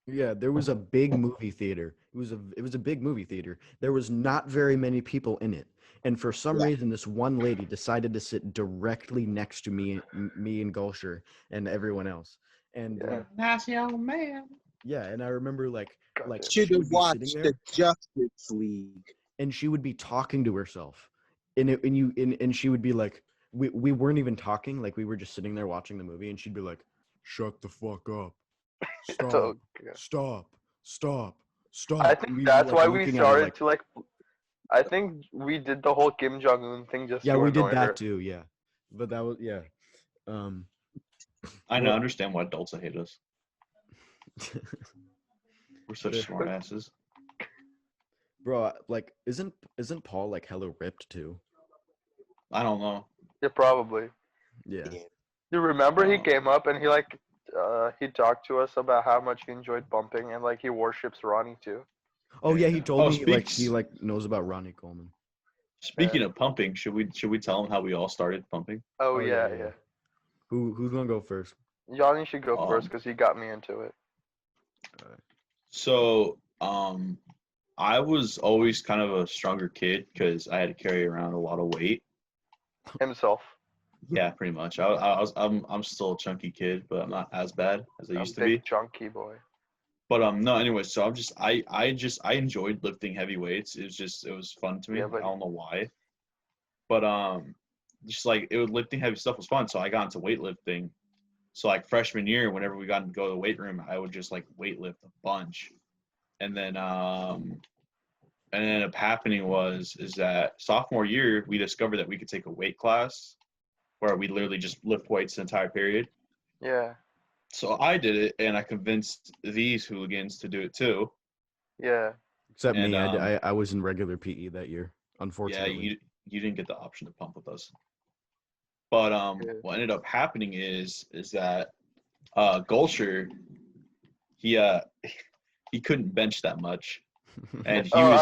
Yeah, there was a big movie theater. It was a big movie theater. There was not very many people in it. And for some Yeah. reason this one lady decided to sit directly next to me and Gulsher and everyone else. And Yeah. Nice young man. yeah, and I remember like Goddamn. she Should have would be sitting watched there the Justice League. and she would be talking to herself. And she would be like we weren't even talking, like we were just sitting there watching the movie and she'd be like, "Shut the fuck up. Stop. So, yeah. Stop. Stop. Stop." I And think we were that's like why we looking at her started like, to like. I think we did the whole Kim Jong Un thing just yeah, to we did annoy that her. too, yeah. But that was yeah. Um I Well- understand why adults hate us. We're such Yeah. smart asses. Bro, like isn't Paul like hella ripped too? I don't know. Yeah, probably. Yeah. Yeah. You remember he Oh. came up and he talked to us about how much he enjoyed bumping and like he worships Ronnie too. Oh yeah, he Yeah. told Oh, me he speaks- knows about Ronnie Coleman. Speaking of pumping, should we tell them how we all started pumping? Oh, Oh, yeah, yeah, yeah. yeah. Who's gonna go first? Johnny should go first Um, because he got me into it So, I was always kind of a stronger kid because I had to carry around a lot of weight. himself. Yeah, pretty much. I'm still a chunky kid, but I'm not as bad as I A used to big be. chunky boy. But no, anyway, so I enjoyed lifting heavy weights. It was fun to me. Yeah, but- I don't know why. But just like lifting heavy stuff was fun, so I got into weightlifting. So like freshman year, whenever we got to go to the weight room, I would just like weightlift a bunch. And then ended up happening is that sophomore year we discovered that we could take a weight class where we literally just lift weights the entire period. Yeah, So I did it, and I convinced these hooligans to do it too. yeah. Except And, me, I was in regular PE that year, Yeah, unfortunately. you didn't get the option to pump with us. But Yeah. what ended up happening is that Gulsher, he couldn't bench that much, and he Oh, was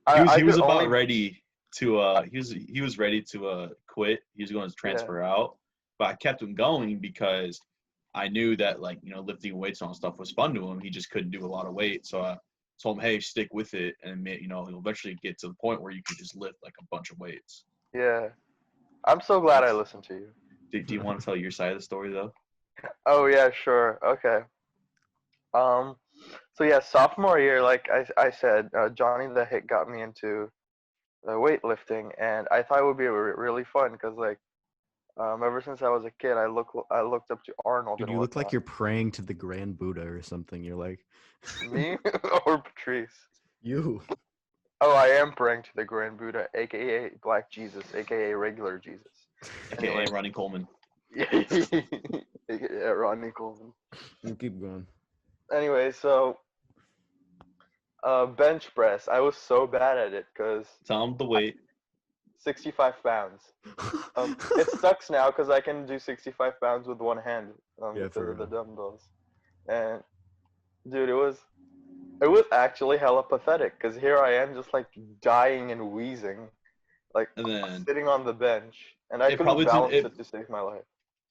I he was could about only- ready to he was ready to quit. He was going to transfer out, but I kept him going because I knew that like lifting weights and all stuff was fun to him. He just couldn't do a lot of weight, so I told him, hey, stick with it, and he'll eventually get to the point where you can just lift like a bunch of weights. Yeah. I'm so glad I listened to you. Do you want to tell your side of the story though? Oh yeah, sure. Okay. So yeah, sophomore year, like I said, Johnny the Hit got me into weightlifting, and I thought it would be really fun because like, ever since I was a kid, I looked up to Arnold. Dude, and you look like whatnot. you're praying to the Grand Buddha or something. You're like Me or Patrice. you. Oh, I am praying to the Grand Buddha, aka Black Jesus, aka regular Jesus. AKA Anyway. Ronnie Coleman. Yeah, Rodney Coleman. You keep going. Anyway, so bench press, I was so bad at it because Tell him the weight. 65 pounds. It sucks now because I can do 65 pounds with one hand Yeah, because for of the real. dumbbells. And dude, it was actually hella pathetic because here I am just like dying and wheezing, like And then sitting on the bench, and I It couldn't probably didn't- balance it- it to save my life.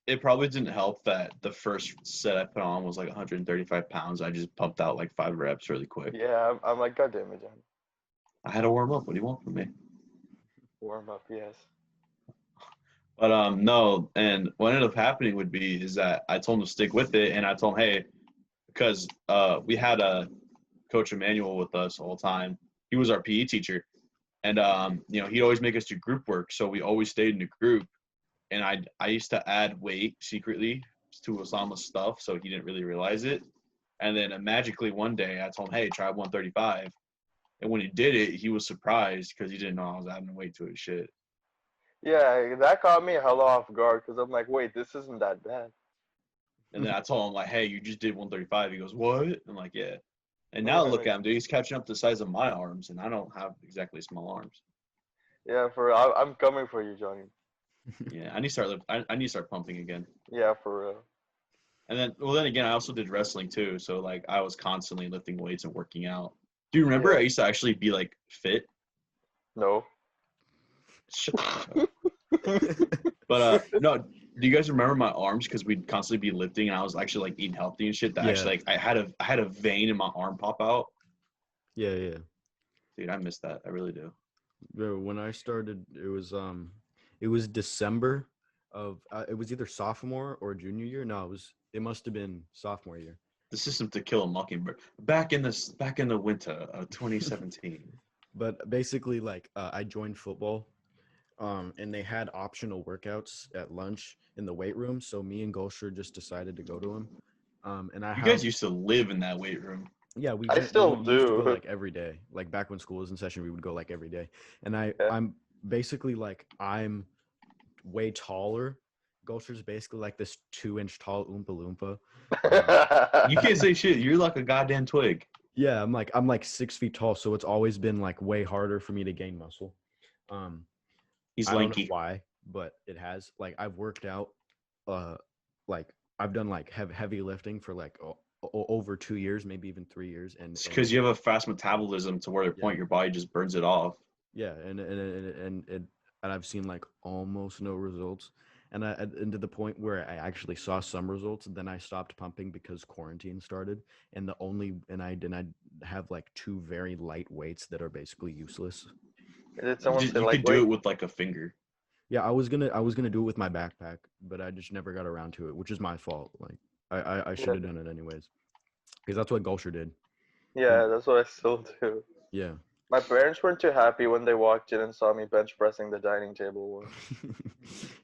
it probably didn't help that the first set I put on was like 135 pounds. I just pumped out like 5 reps really quick. Yeah, I'm like, God damn it, John. I had to warm up. What do you want from me? Warm up, yes. But no, and what ended up happening is that I told him to stick with it, and I told him, hey, because we had a coach Emmanuel with us all the time. He was our PE teacher, and he'd always make us do group work, so we always stayed in a group. And I used to add weight secretly to Osama's stuff, so he didn't really realize it. And then magically one day I told him, hey, try 135. And when he did it, he was surprised because he didn't know I was adding weight to his shit. Yeah, that caught me hella off guard because I'm like, wait, this isn't that bad. And then I told him, like, hey, you just did 135. He goes, what? I'm like, yeah. And now look at him, dude. He's catching up to the size of my arms, and I don't have exactly small arms. Yeah, I'm coming for you, Johnny. Yeah, I need to start. I need to start pumping again. Yeah, for real. And then again, I also did wrestling too. So like, I was constantly lifting weights and working out. Do you remember Yeah. I used to actually be like fit? No. Shut the fuck up. But no, do you guys remember my arms? Because we'd constantly be lifting, and I was actually like eating healthy and shit. That Yeah. actually like I had a vein in my arm pop out. Yeah. Dude, I miss that. I really do. When I started, it was December of it was either sophomore or junior year. No, it must have been sophomore year. The system to kill a mockingbird. Back in the winter of 2017. But basically, like I joined football, and they had optional workouts at lunch in the weight room. So me and Gulsher just decided to go to them. And I You have guys used to live in that weight room. yeah I still we used to go do. like every day. Like back when school was in session, we would go like every day. And Yeah. I'm basically like I'm way taller. Gulcher's basically like this 2-inch tall Oompa Loompa. You can't say shit. You're like a goddamn twig. Yeah, I'm like 6 feet tall, so it's always been like way harder for me to gain muscle. Um, He's I don't know lanky. why, but it has. Like I've worked out, like I've done like heavy lifting for like over 2 years, maybe even 3 years, It's because you have a fast metabolism to where the point your body just burns it off. yeah, and I've seen like almost no results, and to the point where I actually saw some results, then I stopped pumping because quarantine started, and I have like two very light weights that are basically useless. Did someone say You like could do wait? it with like a finger. Yeah, I was gonna do it with my backpack, but I just never got around to it, which is my fault. Like I should have done it anyways, because that's what Gulcher did. Yeah, that's what I still do. Yeah. My parents weren't too happy when they walked in and saw me bench pressing the dining table once.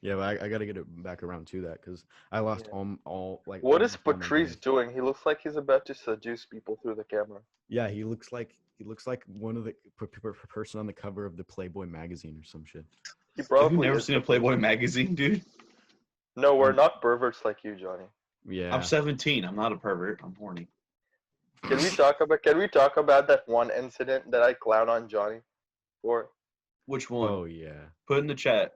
Yeah, but I gotta get it back around to that because I lost Yeah. all like. What is almost all my Patrice gains. doing? He looks like he's about to seduce people through the camera. Yeah, he looks like one of the person on the cover of the Playboy magazine or some shit. He Have you probably never is seen a Patrice. Playboy magazine, dude? No, we're Um, not perverts like you, Johnny. Yeah. I'm 17. I'm not a pervert. I'm horny. Can we talk about that one incident that I clown on Johnny for? Which one? Oh yeah. Put in the chat.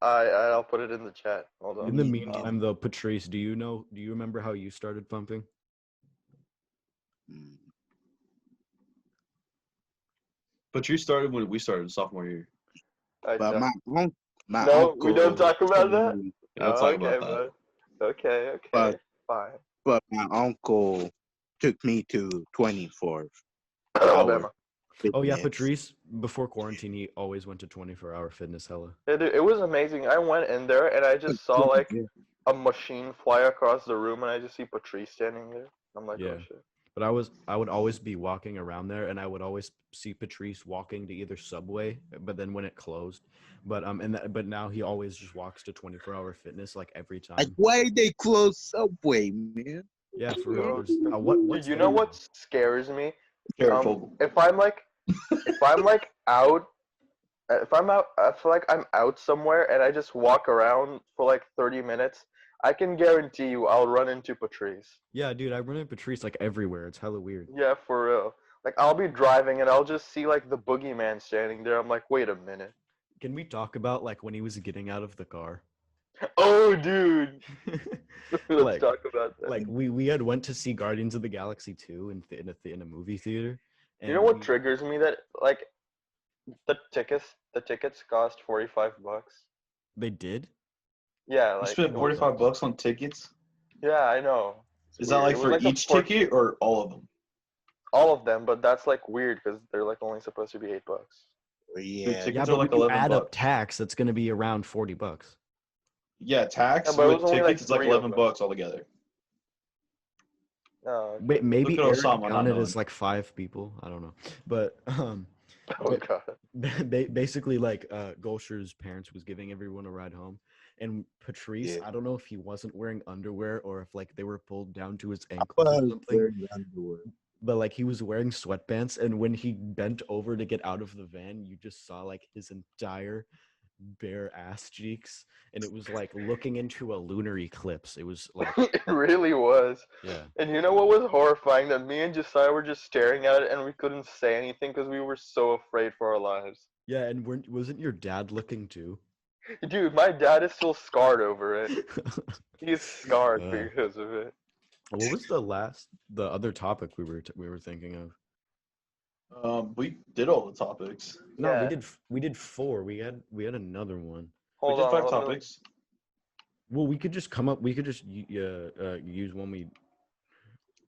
I'll put it in the chat. Hold In on. the Me meantime, though, Patrice, do you remember how you started pumping? Mm. But you started when we started sophomore year. I But don't. my No, uncle. we don't talk about that. told me- I'll Oh, talk okay, about that. bud. Okay, But fine. but my uncle took me to 24th Alabama. hour. Oh yeah, fitness. Patrice. Before quarantine, he always went to 24-hour fitness. Hella. It was amazing. I went in there and I just saw like Yeah. a machine fly across the room, and I just see Patrice standing there. I'm like, Yeah. oh shit. But I would always be walking around there, and I would always see Patrice walking to either Subway, but then when it closed, but now he always just walks to 24-hour fitness like every Like, time. why they close Subway, man? Yeah, for real. No. There's, Dude, what's you there know now? what scares me? Jared Fogle. If I'm like out, if I'm out, I feel like I'm out somewhere and I just walk around for like 30 minutes. I can guarantee you I'll run into Patrice. Yeah, dude, I run into Patrice like everywhere. It's hella weird. Yeah, for real. Like I'll be driving and I'll just see like the boogeyman standing there. I'm like, wait a minute. Can we talk about like when he was getting out of the car? Oh, dude. Let's Like, talk about that. like we had went to see Guardians of the Galaxy 2 in a movie theater. You know what triggers me? That like the tickets cost $45. They did? Yeah, You like spent No, 45 bucks on tickets? yeah, I know. It's Is that weird. like It was for like a each four- ticket or all of them? all of them, but that's like weird because they're like only supposed to be $8. Yeah. tickets Yeah, are but like when you 11 add up bucks. tax, that's gonna be around $40. Yeah, tax Yeah, but it with was only, like, tickets, it's like 3 of 11 them. bucks altogether. Oh, Wait, maybe Look at Eric Osama not counted knowing. as like 5 people. I don't know, but oh but- god. basically like Gulcher's parents was giving everyone a ride home, and Patrice, Yeah. I don't know if he wasn't wearing underwear or if like they were pulled down to his I ankles or was something, wearing underwear. but like he was wearing sweatpants, and when he bent over to get out of the van, you just saw like his entire bare ass cheeks, and it was like looking into a lunar eclipse. It was like It really was. yeah. And you know what was horrifying? That me and Josiah were just staring at it and we couldn't say anything because we were so afraid for our lives. Yeah, and wasn't your dad looking too? Dude, my dad is still scarred over it. He's scarred Uh. because of it. What was the other topic we were thinking of? We did all the topics. No, Yeah. we did 4. We had another one. We Hold did on. 5 let me- topics. Well, we could just come up. We could just use one we.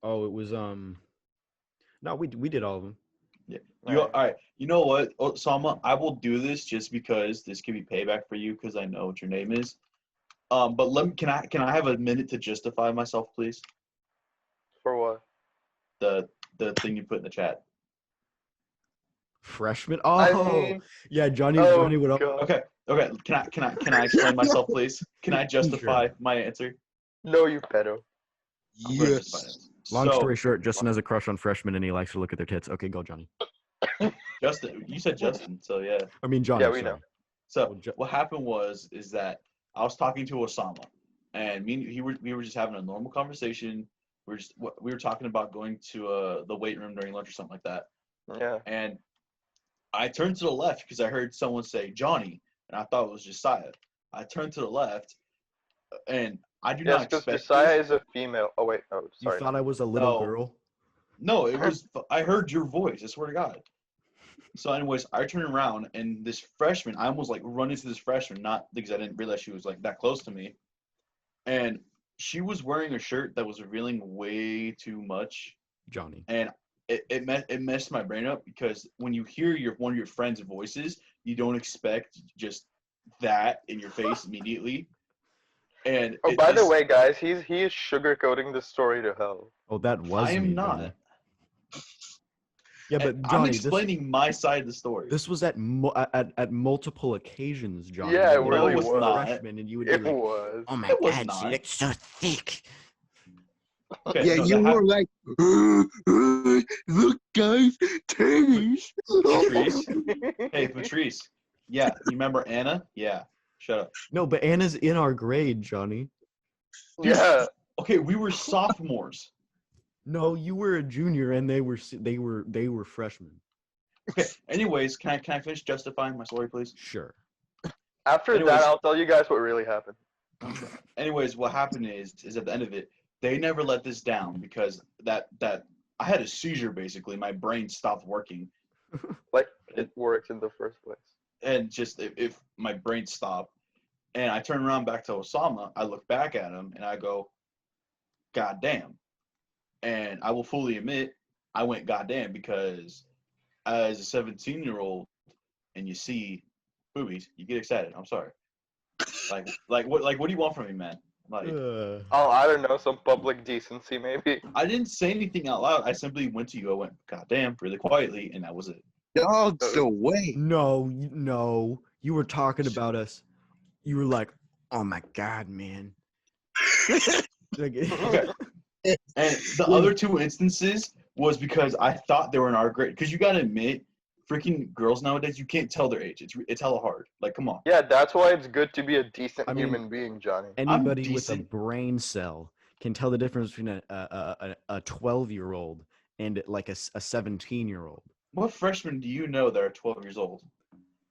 Oh, it was No, we did all of them. Yeah. Alright. All right. You know what, Osama? I will do this just because this could be payback for you because I know what your name is. But can I have a minute to justify myself, please? For what? The thing you put in the chat. Freshman. I Oh, mean, yeah, Johnny oh went up. god. Okay. Okay. Can I explain myself, please? Can I justify Sure. my answer? No, you pedo. I'm going to justify Yes. it. Long So, story short, Justin has a crush on freshmen and he likes to look at their tits. Okay, go Johnny. Justin, you said Justin, so yeah. I mean Johnny. Yeah, we sorry. know. So Well, what happened is that I was talking to Osama, and we were just having a normal conversation. We were talking about going to the weight room during lunch or something like that. Yeah. And I turned to the left because I heard someone say Johnny, and I thought it was Josiah. I turned to the left, and I do not Yes, because expect Josiah this. is a female. Oh wait, oh You sorry. thought I was a little No. girl? No, it was. I heard your voice. I swear to God. So, anyways, I turn around and this freshman, I almost like run into this freshman, not because I didn't realize she was like that close to me, and she was wearing a shirt that was revealing way too much, Johnny. and it messed my brain up because when you hear one of your friends' voices, you don't expect just that in your face immediately. And Oh, by the way, guys, he is sugarcoating the story to hell. Oh, that was I am me, not. Johnny. Yeah, but I'm Johnny, explaining my side of the story. this was at multiple occasions, Johnny. Yeah, it You were really a was. freshman, and you would be It like, was. "Oh my It was God, she not. looks so thick." Okay, Yeah, no, you that were happened. like, look, guys, titties. Patrice. Hey, Patrice. Yeah, you remember Anna? Yeah. Shut up. No, but Anna's in our grade, Johnny. Dude, Yeah. Okay, we were sophomores. No, you were a junior, and they were freshmen. Okay. Anyways, can I finish justifying my story, please? Sure. After Anyways. that, I'll tell you guys what really happened. Anyways, what happened is at the end of it, they never let this down because that I had a seizure basically. My brain stopped working, Like it worked in the first place. and just if my brain stopped, and I turn around back to Osama, I look back at him and I go, "God damn!" And I will fully admit, I went "goddamn" because as a 17-year-old and you see boobies, you get excited. I'm sorry. Like what do you want from me, man? Like Uh, Oh, I don't know, some public decency maybe. I didn't say anything out loud. I simply went to you. I went, "God damn," really quietly, and that was it. Dogs away. no, you were talking about us. You were like, "Oh my God, man." Like, Okay. And the other 2 instances was because I thought they were in our grade. Because you gotta admit, freaking girls nowadays, you can't tell their age. It's hella hard. Like, come on. Yeah, that's why it's good to be a decent I mean, human being, Johnny. Anybody with a decent. brain cell can tell the difference between a 12-year-old and like a 17-year-old. What freshmen do you know that are 12 years old?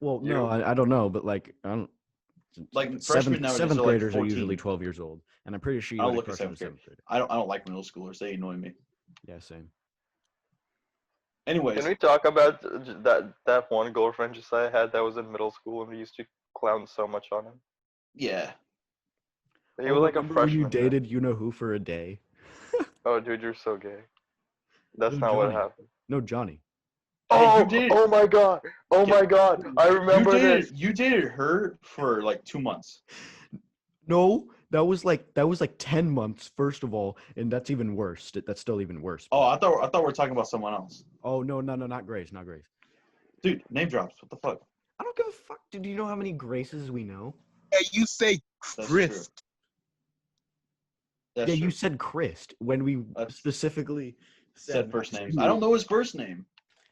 Well, You? no, I don't know, but like I don't. Like freshmen nowadays Seventh are like graders are usually 14. 12 years old, and I'm pretty sure you I had don't a look at crush on a 7th grade. seventh grader. I don't like middle schoolers. They annoy me. Yeah, same. Anyways, Can we talk about that one girlfriend Josiah had that was in middle school and we used to clown so much on him? yeah. He was like a remember when you freshman. then. dated you know who for a day? Oh, dude, you're so gay. That's No, not what Johnny. happened. No, Johnny. Hey, Oh, you did. oh my god. Oh Okay. my god. I remember this. You dated her for like 2 months. No, that was like 10 months first of all, and that's even worse. That's still even worse. Oh, I thought we were talking about someone else. Oh no, not Grace, not Grace. Dude, name drops. What the fuck? I don't give a fuck. Dude, do you know how many Graces we know? Yeah, you say That's Chris. true. That's Yeah, true. you said Christ when we That's- specifically said first not names. to. I don't know his first name.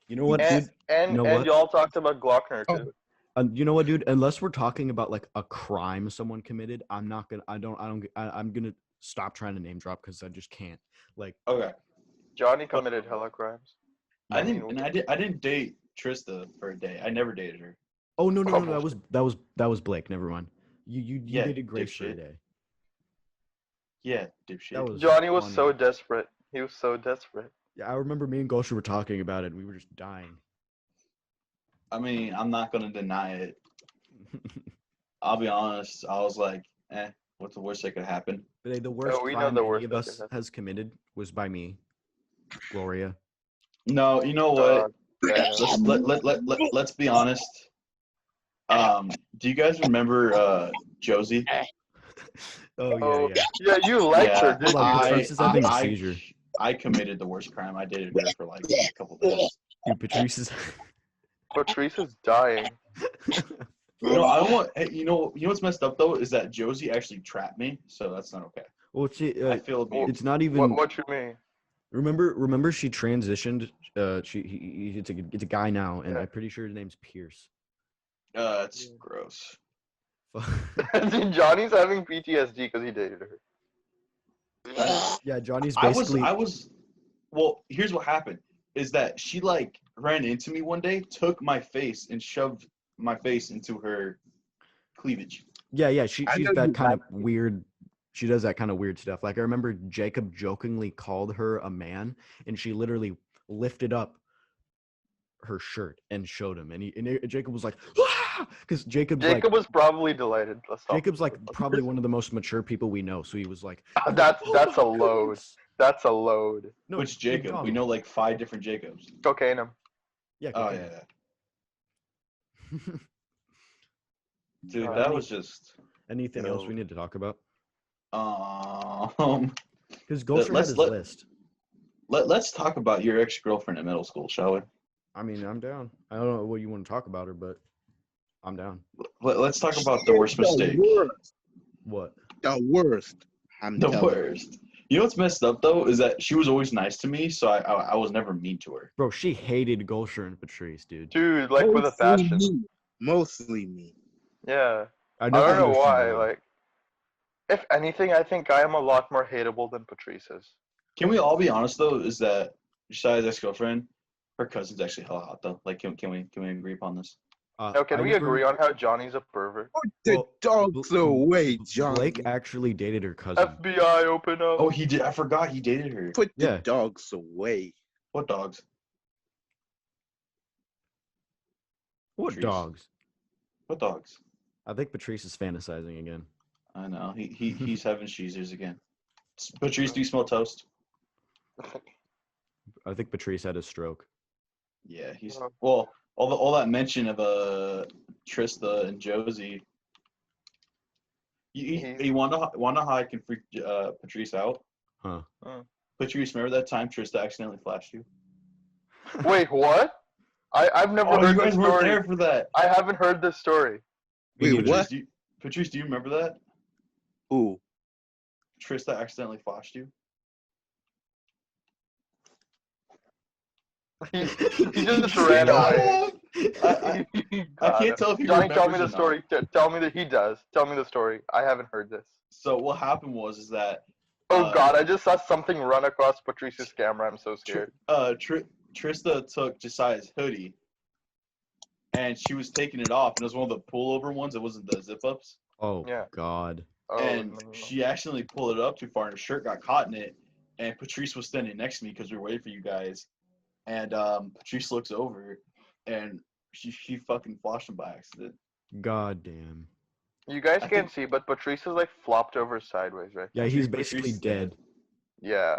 You know what, And dude? and, You know and what? y'all talked about Glockner Oh. too. You know what, dude? Unless we're talking about like a crime someone committed, I'm gonna stop trying to name drop because I just can't. Like, Okay. Johnny committed hella crimes. I mean, didn't date Trista for a day. I never dated her. oh no, Oh, that was Blake. Never mind. You Yeah, dated Grace for a dipshit. day. Yeah, dipshit. That was Johnny was funny. so desperate. He was so desperate. Yeah, I remember me and Gosha were talking about it. And we were just dying. I mean, I'm not gonna deny it. I'll be honest. I was like, what's the worst that could happen? But hey, the worst we know crime the any worst of that us could happen. has committed was by me, Gloria. No, you know what? Yeah, I know. Let's be honest. Do you guys remember Josie? Oh Oh, yeah. yeah, you liked her, Yeah, didn't Hold on, you? Patrice is having a seizure. I committed the worst crime. I dated her for like a couple days. Dude, Patrice is. Patrice is dying. No, I don't want. Hey, you know what's messed up though is that Josie actually trapped me, so that's not okay. Well, she. I feel abused. It's not even. What you mean? Remember, she transitioned. It's a guy now, and Yeah. I'm pretty sure his name's Pierce. It's gross. Johnny's having PTSD because he dated her. Yeah, Johnny's I basically. was. Well, here's what happened: is that she like ran into me one day, took my face, and shoved my face into her cleavage. Yeah. I She's know that you kind have of weird. She does that kind of weird stuff. Like I remember Jacob jokingly called her a man, and she literally lifted up her shirt and showed him, and Jacob was like, because Jacob's Jacob like was probably delighted. Let's stop. Jacob's like probably one of the most mature people we know, so he was like, That's "Oh a my load. goodness." That's a load. No, Which dude, Jacob? We Donald. know like 5 different Jacobs. Cocaine him. Yeah. Oh cocaine. yeah. Dude, Uh, that any- was just. Anything else we need to talk about? Because Gulcher had his list. Let's talk about your ex-girlfriend in middle school, shall we? I mean, I'm down. I don't know what you want to talk about her, but I'm down. Let's talk about the worst mistake. What? The worst. I'm The telling you. worst. You know what's messed up though is that she was always nice to me, so I was never mean to her. Bro, she hated Gulcher and Patrice, dude. Dude, like with a Mostly passion. me. Mostly me. Yeah. I I don't know understand why. Like, if anything, I think I am a lot more hateable than Patrice is. Can we all be honest though? Is that Josiah's ex-girlfriend, her cousin's actually hella hot though. Like, can we agree upon this? Now, can I we never- agree on how Johnny's a pervert? Put the Well, dogs away, John. Blake actually dated her cousin. FBI, open up. Oh, he did. I forgot he dated her. Put the Yeah. dogs away. What dogs? What Patrice. dogs? What dogs? I think Patrice is fantasizing again. I know. He's having cheesers again. Patrice, do you smell toast? I think Patrice had a stroke. Yeah, he's Oh. well. All that mention of Trista and Josie. You want to how I can freak Patrice out? Huh. Patrice, remember that time Trista accidentally flashed you? Wait, what? I've never Oh, heard you guys this weren't story. there for that. I haven't heard this story. Me Wait, neither. what? Patrice, do you remember that? Who? Trista accidentally flashed you? He just ran away. I can't tell if he Johnny, tell me remembers the or story. Tell me that he does. Tell me the story. I haven't heard this. So what happened was that Oh God, I just saw something run across Patrice's camera. I'm so scared. Trista took Josiah's hoodie and she was taking it off, and it was one of the pullover ones. It wasn't the zip ups. Oh Yeah. God. Oh, And no. she accidentally pulled it up too far, and her shirt got caught in it. And Patrice was standing next to me because we were waiting for you guys. And Patrice looks over, and she fucking flashed him by accident. God damn. You guys I can't think- see, but Patrice is like flopped over sideways, right? Yeah, he's Patrice basically is dead. dead. Yeah.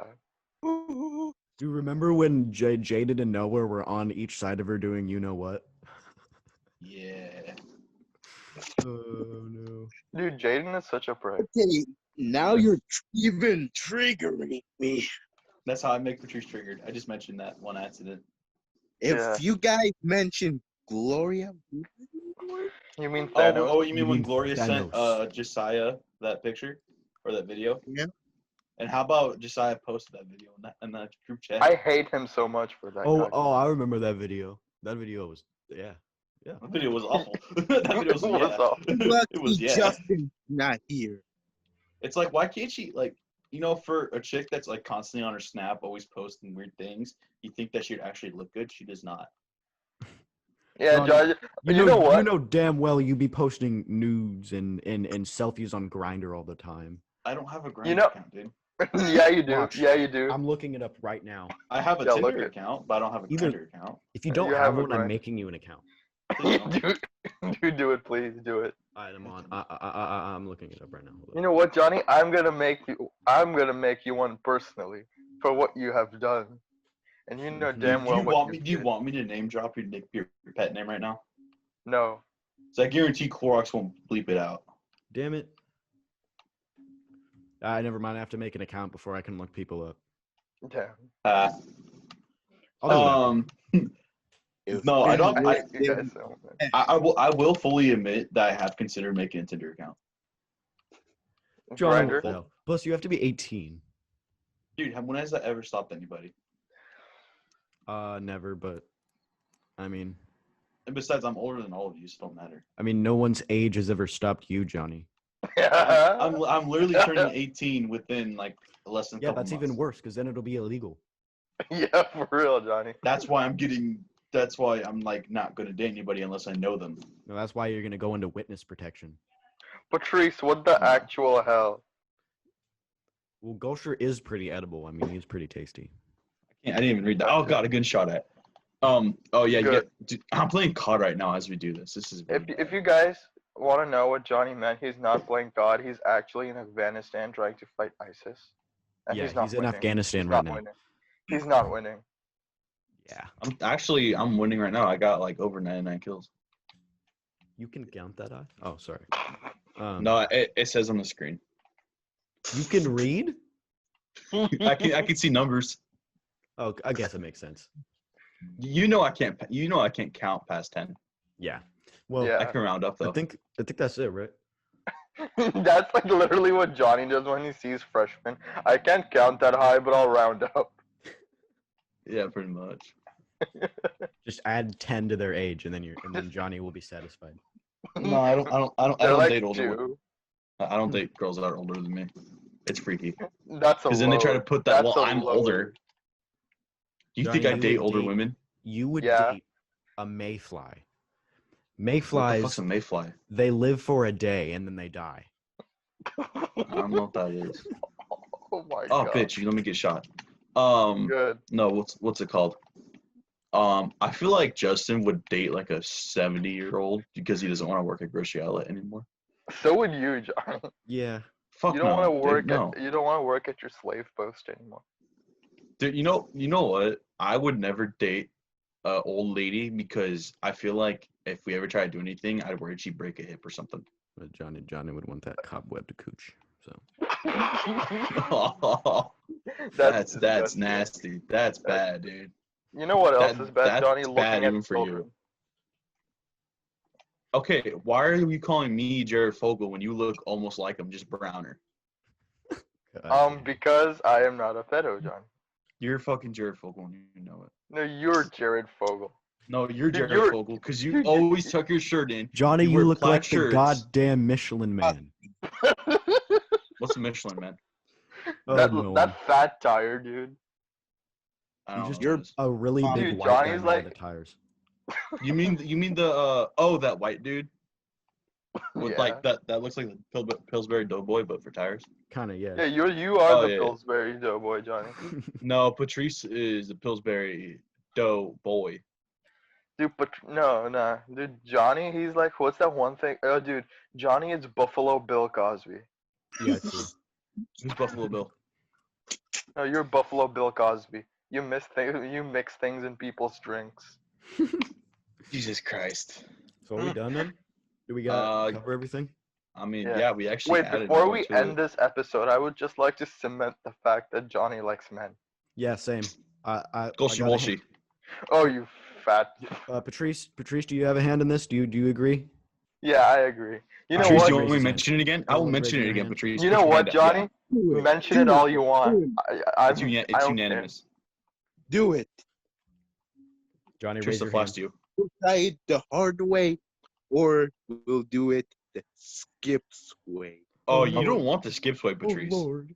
Do you remember when Jaded and Noah were on each side of her doing you know what? Yeah. Oh no. Dude, Jaden is such a prick. Okay, now you're even triggering me. That's how I make Patrice triggered. I just mentioned that one accident. If Yeah. you guys mention Gloria, You mean Thanos? Oh, you mean You when mean Gloria sent Thanos. Josiah that picture or that video? Yeah. And how about Josiah posted that video in that group chat? I hate him so much for that. guy. I remember that video. That video was That video was awful. That video was, It was yeah. awful. It was yeah. Justin not here. It's like, why can't she, like, for a chick that's like constantly on her snap, always posting weird things, you think that she'd actually look good? She does not. Yeah, Johnny, John. You know what? You know damn well you be posting nudes and selfies on Grinder all the time. I don't have a Grindr know- account, dude. Yeah, you do. Watch. Yeah, you do. I'm looking it up right now. I have a Yeah, look Tinder it. account, but I don't have a Either- Grindr account. If you don't You have have a one, I'm Grindr. making you an account. Dude, do it, please. Do it. Alright, I'm on. I'm looking it up right now. Hold You up. know what, Johnny? I'm gonna make you one personally for what you have done, and you know Mhm. damn Do well you what want you me? Do you did. want me to name drop your pet name right now? No. So I guarantee Clorox won't bleep it out. Damn it. Never mind. I have to make an account before I can look people up. Damn. Uh, I'll do it after. um, If no, I don't. I hate you guys so much. I will fully admit that I have considered making a Tinder account. John, what Grinder. the hell? Plus, you have to be 18. Dude, when has that ever stopped anybody? Never. But I mean, And besides, I'm older than all of you, so it don't matter. no one's age has ever stopped you, Johnny. I'm literally turning 18 within like less than a Yeah, couple that's months. even worse because then it'll be illegal. Yeah, for real, Johnny. That's why That's why I'm like not gonna date anybody unless I know them. No, that's why you're gonna go into witness protection. Patrice, what the actual hell? Well, Gulcher is pretty edible. I mean, he's pretty tasty. I didn't even read that. Oh god, a good shot at. Oh yeah, Good. dude, I'm playing COD right now as we do this. This is really If you guys want to know what Johnny meant, he's not playing God. He's actually in Afghanistan trying to fight ISIS, and Yeah, he's not he's in winning. Afghanistan He's right not now. winning. He's not winning. Yeah, I'm winning right now. I got like over 99 kills. you can count that. Oh, sorry. No, it says on the screen. You can read. I can see numbers. Oh, I guess it makes sense. You know I can't count past 10. Yeah. Well, Yeah. I can round up though. I think that's it, right? That's like literally what Johnny does when he sees freshmen. I can't count that high, but I'll round up. Yeah, pretty much. Just add 10 to their age, and then Johnny will be satisfied. No, I don't They're like date older. 2. I don't date girls that are older than me. It's freaky. That's a Because then they try to load. put that. That's Well, a I'm load. older. Do you Johnny, think I you date would older date- women? You would Yeah. date a mayfly. What the Mayflies, fuck's a mayfly? they live for a day and then they die. I don't know what that is. Oh my Oh, god. bitch! You let me get shot. Good. No, what's it called? I feel like Justin would date like a 70-year-old because he doesn't want to work at grocery outlet anymore. So would you, Johnny. Yeah. Fuck You don't want to no, work dude, no. at you don't want to work at your slave post anymore. Dude, you know what? I would never date an old lady because I feel like if we ever try to do anything, I'd worry she'd break a hip or something. But Johnny would want that cobwebbed cooch. So That's disgusting. nasty. That's bad, dude. You know what else That- is bad, Johnny? that's Looking bad at even for you. children. Okay, why are you calling me Jared Fogle when you look almost like him, just browner? Because I am not a pedo, John. You're fucking Jared Fogle and you know it. No, you're Jared Fogel. No, you're Dude, Jared Fogle because you always tuck your shirt in. Johnny, You you wear look plaid like the shirts. goddamn Michelin Man. What's a Michelin man? No. that fat tire, dude. I don't know Just what you're it is. a really big Dude, white guy Johnny's by like- the tires. You mean the that white dude with Yeah. like that looks like the Pillsbury Doughboy but for tires. Kind of, yeah. Yeah, you are Oh, the yeah. Pillsbury Doughboy, Johnny. No, Patrice is the Pillsbury Doughboy. Dude, but no, dude, Johnny, he's like, what's that one thing? Oh, dude, Johnny is Buffalo Bill Cosby. Yeah, true. Who's Buffalo Bill? No, you're Buffalo Bill Cosby. You mix things in people's drinks. Jesus Christ. So are we done then? Do we got cover everything? I mean, Yeah. yeah, we actually Wait, added before more we to end it. this episode, I would just like to cement the fact that Johnny likes men. Yeah, same. I Gulshy got a Walshy. Oh, you fat. hand. Patrice, do you have a hand in this? Do you agree? Yeah, I agree. You know Patrice, what? do you want me Raise to his mention it again? I will Everyone mention raise it your again, hand. Patrice. You Put know your what, hand up. Yeah. Johnny? Do it. Mention Do it all you want. It's I don't unanimous. Do it. Johnny, Patrice, raise the your flash hand. to you. We'll try it the hard way, or we'll do it the Skips way. Oh, Oh, you Lord. don't want the skip swipe, Oh Patrice. Lord.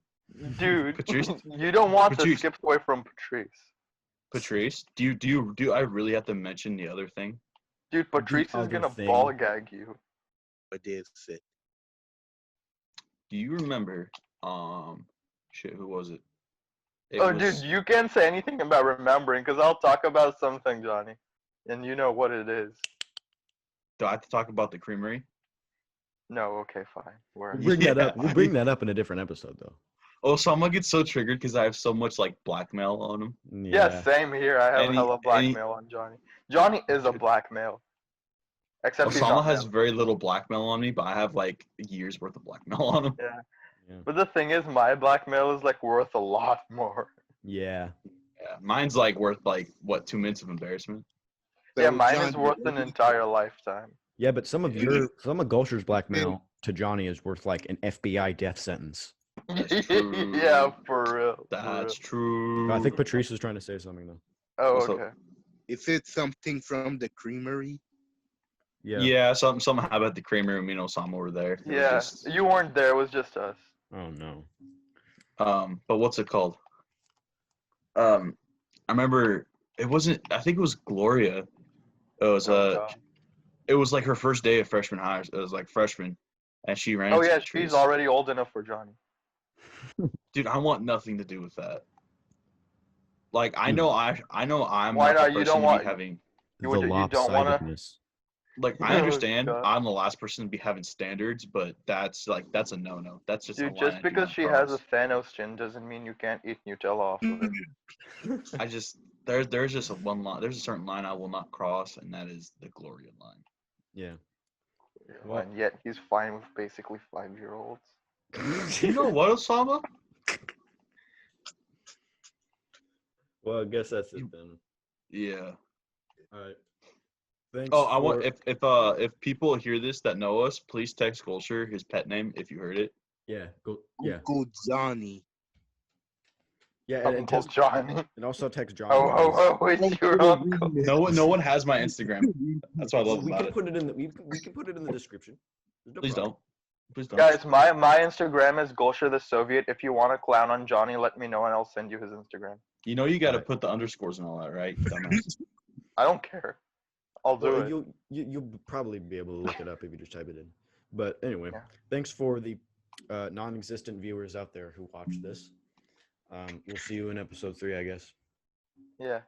Dude, Patrice? you don't want to Patrice. skip away from Patrice. Patrice, do I really have to mention the other thing? Dude, Patrice is other gonna thing. ball gag you. What is it? Do you remember? Shit, who was it? Dude, you can't say anything about remembering, because I'll talk about something, Johnny. And you know what it is. Do I have to talk about the creamery? No, okay, fine. We'll Word. bring that up. Yeah. We'll bring that up in a different episode, though. Osama gets so triggered because I have so much like blackmail on him. Yeah, same here. I have And he- hella and he- blackmail on Johnny. Johnny is a blackmail. Except he's Osama not has male. very little blackmail on me, but I have like years worth of blackmail on him. Yeah. Yeah. But the thing is, my blackmail is like worth a lot more. Yeah. Yeah, mine's like worth like what 2 minutes of embarrassment. Yeah, So, mine is John, worth an entire lifetime. Yeah, but some of Yeah. Gulcher's blackmail to Johnny is worth like an FBI death sentence. That's true. Yeah, for real. For That's real. true. I think Patrice was trying to say something though. Oh, What's up? okay. is it something from the creamery? Yeah. Yeah, something happened at the Kramer and me and Osama were there. It was Yeah, just- you weren't there. It was just us. Oh no. but what's it called? I remember it wasn't. I think it was Gloria. It was Oh, God. it was like her first day of freshman high. It was like freshman, and she ran. Oh into yeah, Patrice. she's already old enough for Johnny. Dude, I want nothing to do with that. Like I know I'm Why not the not? You person don't to want- be having. You don't wanna- lopsidedness. Like I Oh, understand God. I'm the last person to be having standards, but that's a no. That's just a Dude, line just I do because not she has a cross. Thanos chin doesn't mean you can't eat Nutella off of it. I just there's just a one line. There's a certain line I will not cross, and that is the Gloria line. Yeah. Well- And yet he's fine with basically 5-year-olds. You know what, Osama? Well, I guess that's it then. Yeah. All right. Thanks. Oh, I want for- if people hear this that know us, please text Gulcher his pet name if you heard it. Yeah. Go. Yeah. Uncle Johnny. Yeah. And Uncle text, Johnny. and also text Johnny. Oh, it's your uncle. No one has my Instagram. That's what I love We about can it. put it in the we can put it in the description. There's no Please problem. don't. Please don't. Guys, my Instagram is Gulcher the Soviet. If you want to clown on Johnny, let me know and I'll send you his Instagram. You know you got to Alright. put the underscores and all that, right? Dumbass. I don't care. I'll do Well, it. you'll probably be able to look it up if you just type it in. But anyway, Yeah. thanks for the non-existent viewers out there who watch this. We'll see you in episode 3, I guess. Yeah.